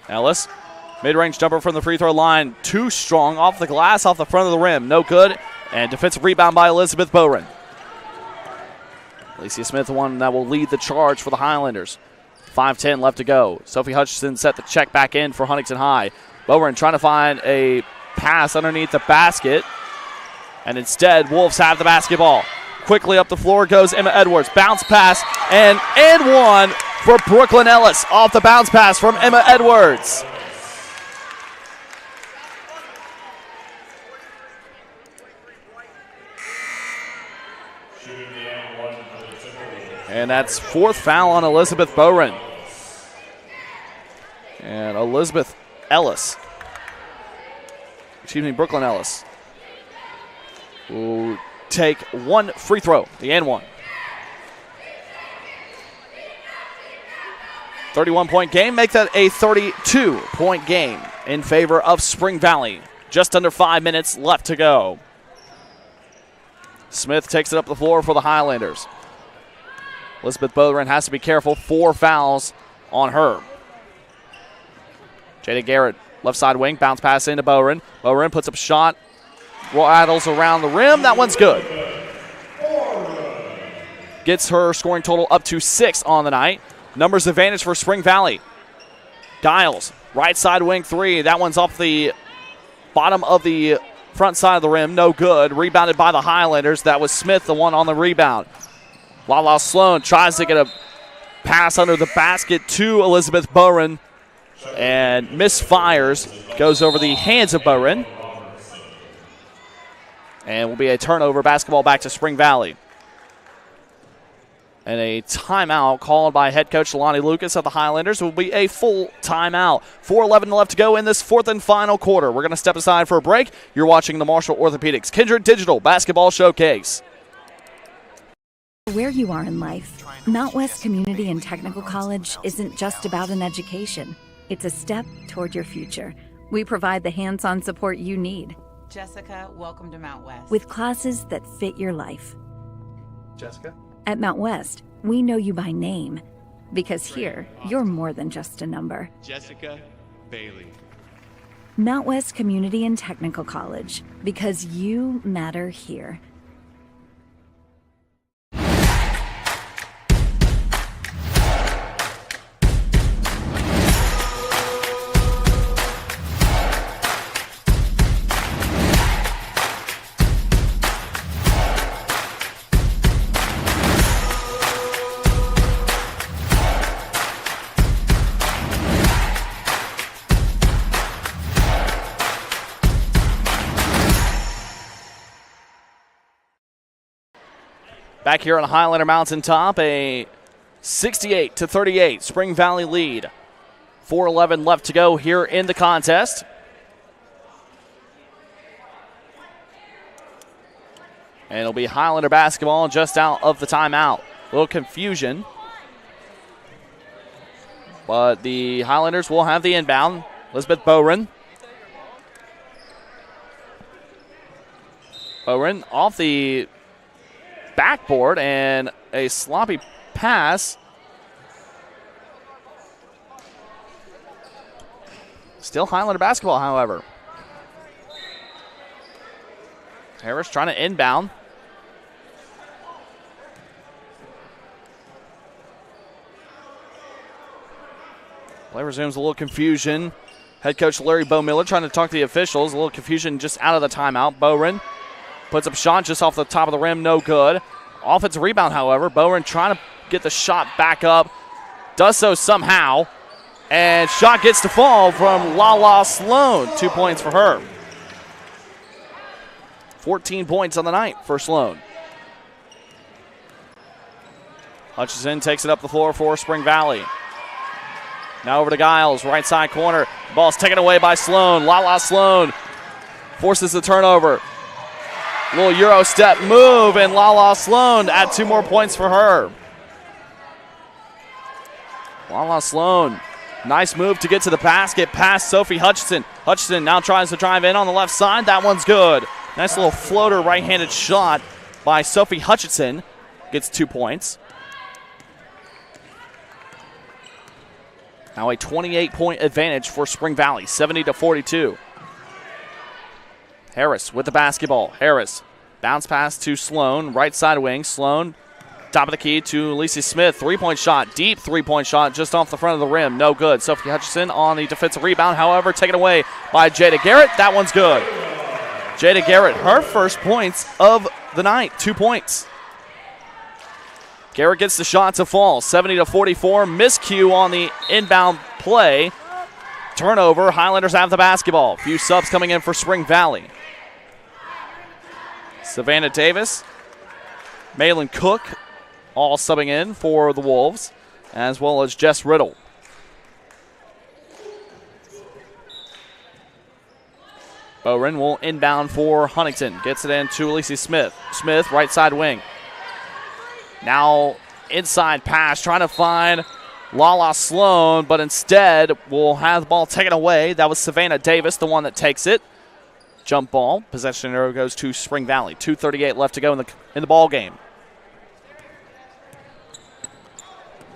Ellis, mid-range jumper from the free throw line. Too strong, off the glass, off the front of the rim. No good. And defensive rebound by Elizabeth Bowren. Alicia Smith, the one that will lead the charge for the Highlanders. 5:10 left to go. Sophie Hutchinson set the check back in for Huntington High. Bowren trying to find a pass underneath the basket. And instead, Wolves have the basketball. Quickly up the floor goes Emma Edwards. Bounce pass and one for Brooklyn Ellis off the bounce pass from Emma Edwards. And that's fourth foul on Elizabeth Bowren. And Elizabeth Ellis. Brooklyn Ellis will take one free throw, the and one. 31-point game, make that a 32-point game in favor of Spring Valley. Just under 5 minutes left to go. Smith takes it up the floor for the Highlanders. Elizabeth Bowren has to be careful. 4 fouls on her. Jada Garrett, left side wing, bounce pass into Bowren. Bowren puts up a shot, rattles around the rim. That one's good. Gets her scoring total up to 6 on the night. Numbers advantage for Spring Valley. Giles, right side wing 3. That one's off the bottom of the front side of the rim. No good. Rebounded by the Highlanders. That was Smith, the one on the rebound. Lala Sloan tries to get a pass under the basket to Elizabeth Bowren and misfires. Goes over the hands of Bowren. And will be a turnover. Basketball back to Spring Valley. And a timeout called by head coach Lonnie Lucas of the Highlanders. It will be a full timeout. 4:11 left to go in this fourth and final quarter. We're going to step aside for a break. You're watching the Marshall Orthopedics Kindred Digital Basketball Showcase. Where you are in life, Mount West Community and Technical College isn't just about an education. It's a step toward your future. We provide the hands-on support you need. Jessica, welcome to Mount West. With classes that fit your life. Jessica? At Mount West, we know you by name, because here, you're more than just a number. Jessica Bailey. Mount West Community and Technical College, because you matter here. Back here on the Highlander Mountaintop, a 68-38 Spring Valley lead. 4:11 left to go here in the contest. And it'll be Highlander basketball just out of the timeout. A little confusion. But the Highlanders will have the inbound. Elizabeth Bowren. Bowren off the backboard and a sloppy pass. Still Highlander basketball, however. Harris trying to inbound. Play resumes, a little confusion. Head coach Larry Bowmiller trying to talk to the officials. A little confusion just out of the timeout. Bowren puts up a shot just off the top of the rim, no good. Offensive rebound, however. Bowren trying to get the shot back up. Does so somehow. And shot gets to fall from Lala Sloan. 2 points for her. 14 points on the night for Sloan. Hutchinson takes it up the floor for Spring Valley. Now over to Giles, right side corner. Ball's taken away by Sloan. Lala Sloan forces the turnover. Little Euro step move, and Lala Sloan add 2 more points for her. Lala Sloan, nice move to get to the basket past Sophie Hutchinson. Hutchinson now tries to drive in on the left side. That one's good. Nice little floater right-handed shot by Sophie Hutchinson. Gets 2 points. Now a 28-point advantage for Spring Valley, 70-42. Harris with the basketball. Harris, bounce pass to Sloan, right side wing. Sloan, top of the key to Lacey Smith. Three-point shot, deep three-point shot just off the front of the rim. No good. Sophie Hutchinson on the defensive rebound, however, taken away by Jada Garrett. That one's good. Jada Garrett, her first points of the night, 2 points. Garrett gets the shot to fall, 70-44. Miscue on the inbound play. Turnover, Highlanders have the basketball. Few subs coming in for Spring Valley. Savannah Davis, Malin Cook, all subbing in for the Wolves, as well as Jess Riddle. Bowren will inbound for Huntington. Gets it in to Alicia Smith. Smith, right side wing. Now inside pass, trying to find Lala Sloan, but instead will have the ball taken away. That was Savannah Davis, the one that takes it. Jump ball. Possession arrow goes to Spring Valley. 2:38 left to go in the ball game.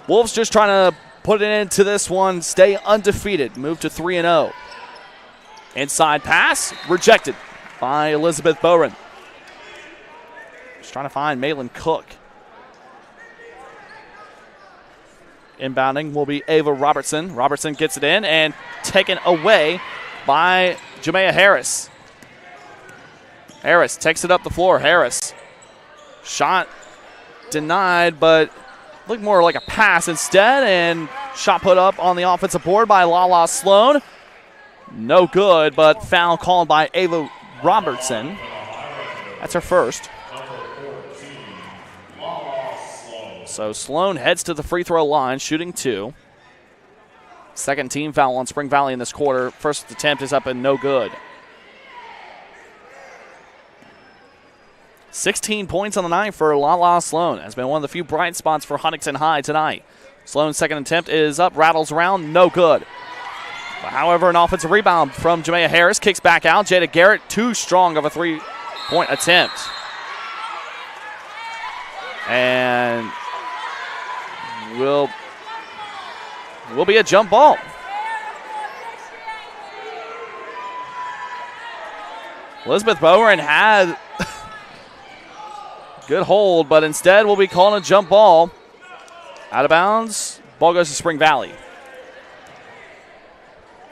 Wolves just trying to put it into this one, stay undefeated, move to 3-0. Inside pass, rejected by Elizabeth Bowren. Just trying to find Malin Cook. Inbounding will be Ava Robertson. Robertson gets it in and taken away by Jamea Harris. Harris takes it up the floor. Harris. Shot denied, but looked more like a pass instead, and shot put up on the offensive board by Lala Sloan. No good, but foul called by Ava Robertson. That's her first. So Sloan heads to the free throw line, shooting 2. Second team foul on Spring Valley in this quarter. First attempt is up and no good. 16 points on the night for Lala Sloan. Has been one of the few bright spots for Huntington High tonight. Sloan's second attempt is up, rattles around, no good. However, an offensive rebound from Jamea Harris. Kicks back out. Jada Garrett, too strong of a three-point attempt. And will be a jump ball. Elizabeth Bowren had good hold, but instead will be calling a jump ball. Out of bounds. Ball goes to Spring Valley.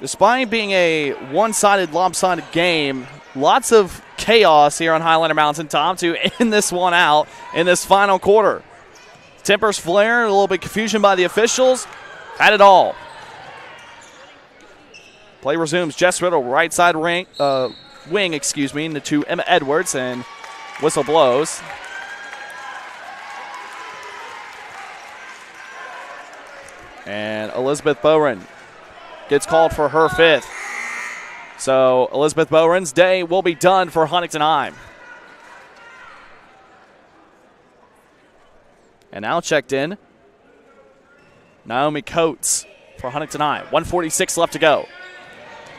Despite being a one-sided, lopsided game, lots of chaos here on Highlander Mountaintop to end this one out in this final quarter. Tempers flare, a little bit confusion by the officials. Had it all. Play resumes. Jess Riddle, right side wing, to Emma Edwards, and whistle blows. And Elizabeth Bowren gets called for her 5th. So Elizabeth Bowren's day will be done for Huntington High. And now checked in, Naomi Coates for Huntington High. 1:46 left to go.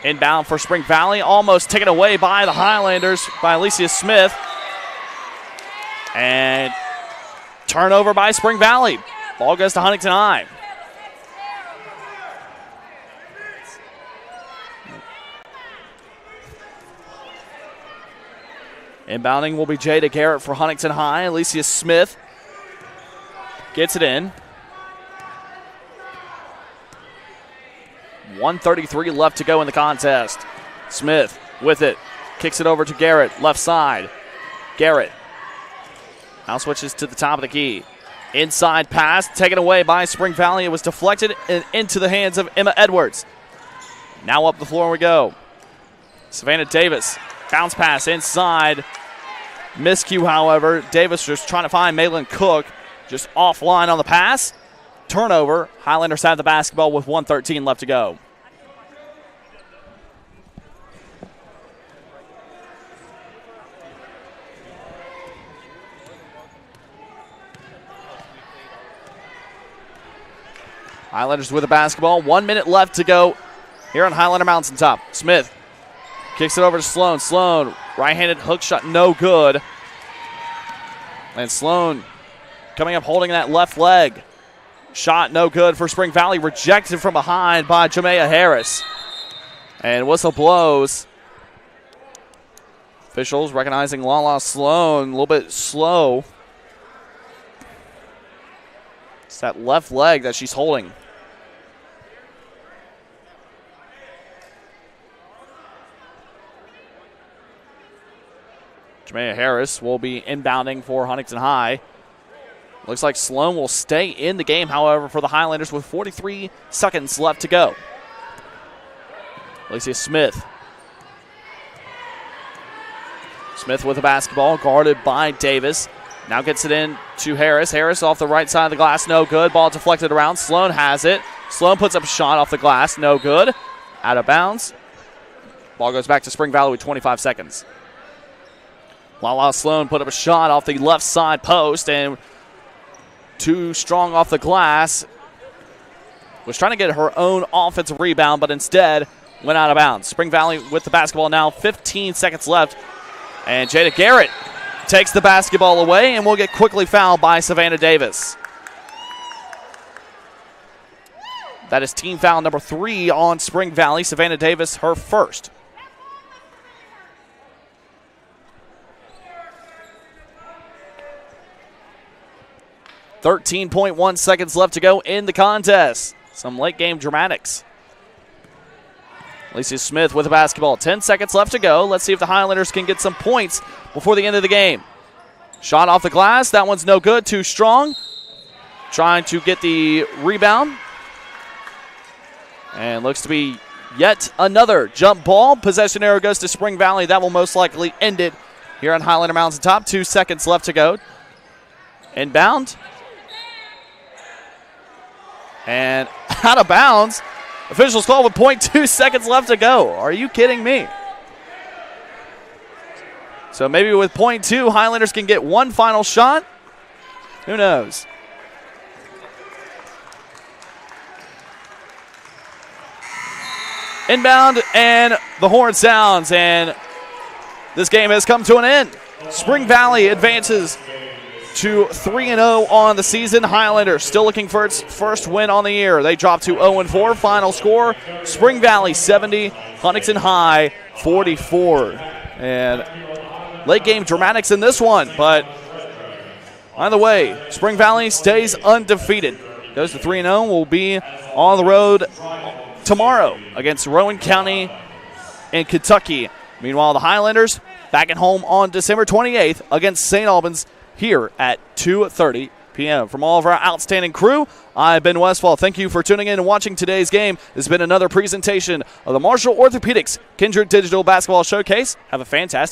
Inbound for Spring Valley, almost taken away by the Highlanders by Alicia Smith. And turnover by Spring Valley. Ball goes to Huntington High. Inbounding will be Jada Garrett for Huntington High. Alicia Smith gets it in. 1:33 left to go in the contest. Smith with it. Kicks it over to Garrett, left side. Garrett now switches to the top of the key. Inside pass, taken away by Spring Valley. It was deflected and into the hands of Emma Edwards. Now up the floor we go. Savannah Davis, bounce pass inside. Miscue, however. Davis just trying to find Malin Cook. just offline on the pass. Turnover. Highlanders have the basketball with 1:13 left to go. Highlanders with the basketball. 1 minute left to go here on Highlander Mountaintop. Smith kicks it over to Sloan. Sloan, right-handed hook shot, no good. And Sloan coming up holding that left leg. Shot no good for Spring Valley. Rejected from behind by Jamea Harris. And whistle blows. Officials recognizing Lala Sloan a little bit slow. It's that left leg that she's holding. Jamea Harris will be inbounding for Huntington High. Looks like Sloan will stay in the game, however, for the Highlanders with 43 seconds left to go. Alicia Smith. Smith with the basketball, guarded by Davis. Now gets it in to Harris. Harris off the right side of the glass, no good. Ball deflected around. Sloan has it. Sloan puts up a shot off the glass, no good. Out of bounds. Ball goes back to Spring Valley with 25 seconds. Lala Sloan put up a shot off the left side post and too strong off the glass. Was trying to get her own offensive rebound, but instead went out of bounds. Spring Valley with the basketball now, 15 seconds left. And Jada Garrett takes the basketball away and will get quickly fouled by Savannah Davis. That is team foul number 3 on Spring Valley. Savannah Davis, her first. .1 seconds left to go in the contest. Some late game dramatics. Alicia Smith with the basketball. 10 seconds left to go. Let's see if the Highlanders can get some points before the end of the game. Shot off the glass. That one's no good. Too strong. Trying to get the rebound. And looks to be yet another jump ball. Possession arrow goes to Spring Valley. That will most likely end it here on Highlander Mountaintop. 2 seconds left to go. Inbound. And out of bounds. Officials call with 0.2 seconds left to go. Are you kidding me? So maybe with 0.2, Highlanders can get one final shot. Who knows? Inbound, and the horn sounds, and this game has come to an end. Spring Valley advances to 3-0 on the season. Highlanders still looking for its first win on the year. They drop to 0-4. Final score, Spring Valley 70, Huntington High 44. And late game dramatics in this one, but either way, Spring Valley stays undefeated. Goes to 3-0, will be on the road tomorrow against Rowan County in Kentucky. Meanwhile, the Highlanders back at home on December 28th against St. Albans here at 2:30 p.m. From all of our outstanding crew, I'm Ben Westfall. Thank you for tuning in and watching today's game. This has been another presentation of the Marshall Orthopedics Kindred Digital Basketball Showcase. Have a fantastic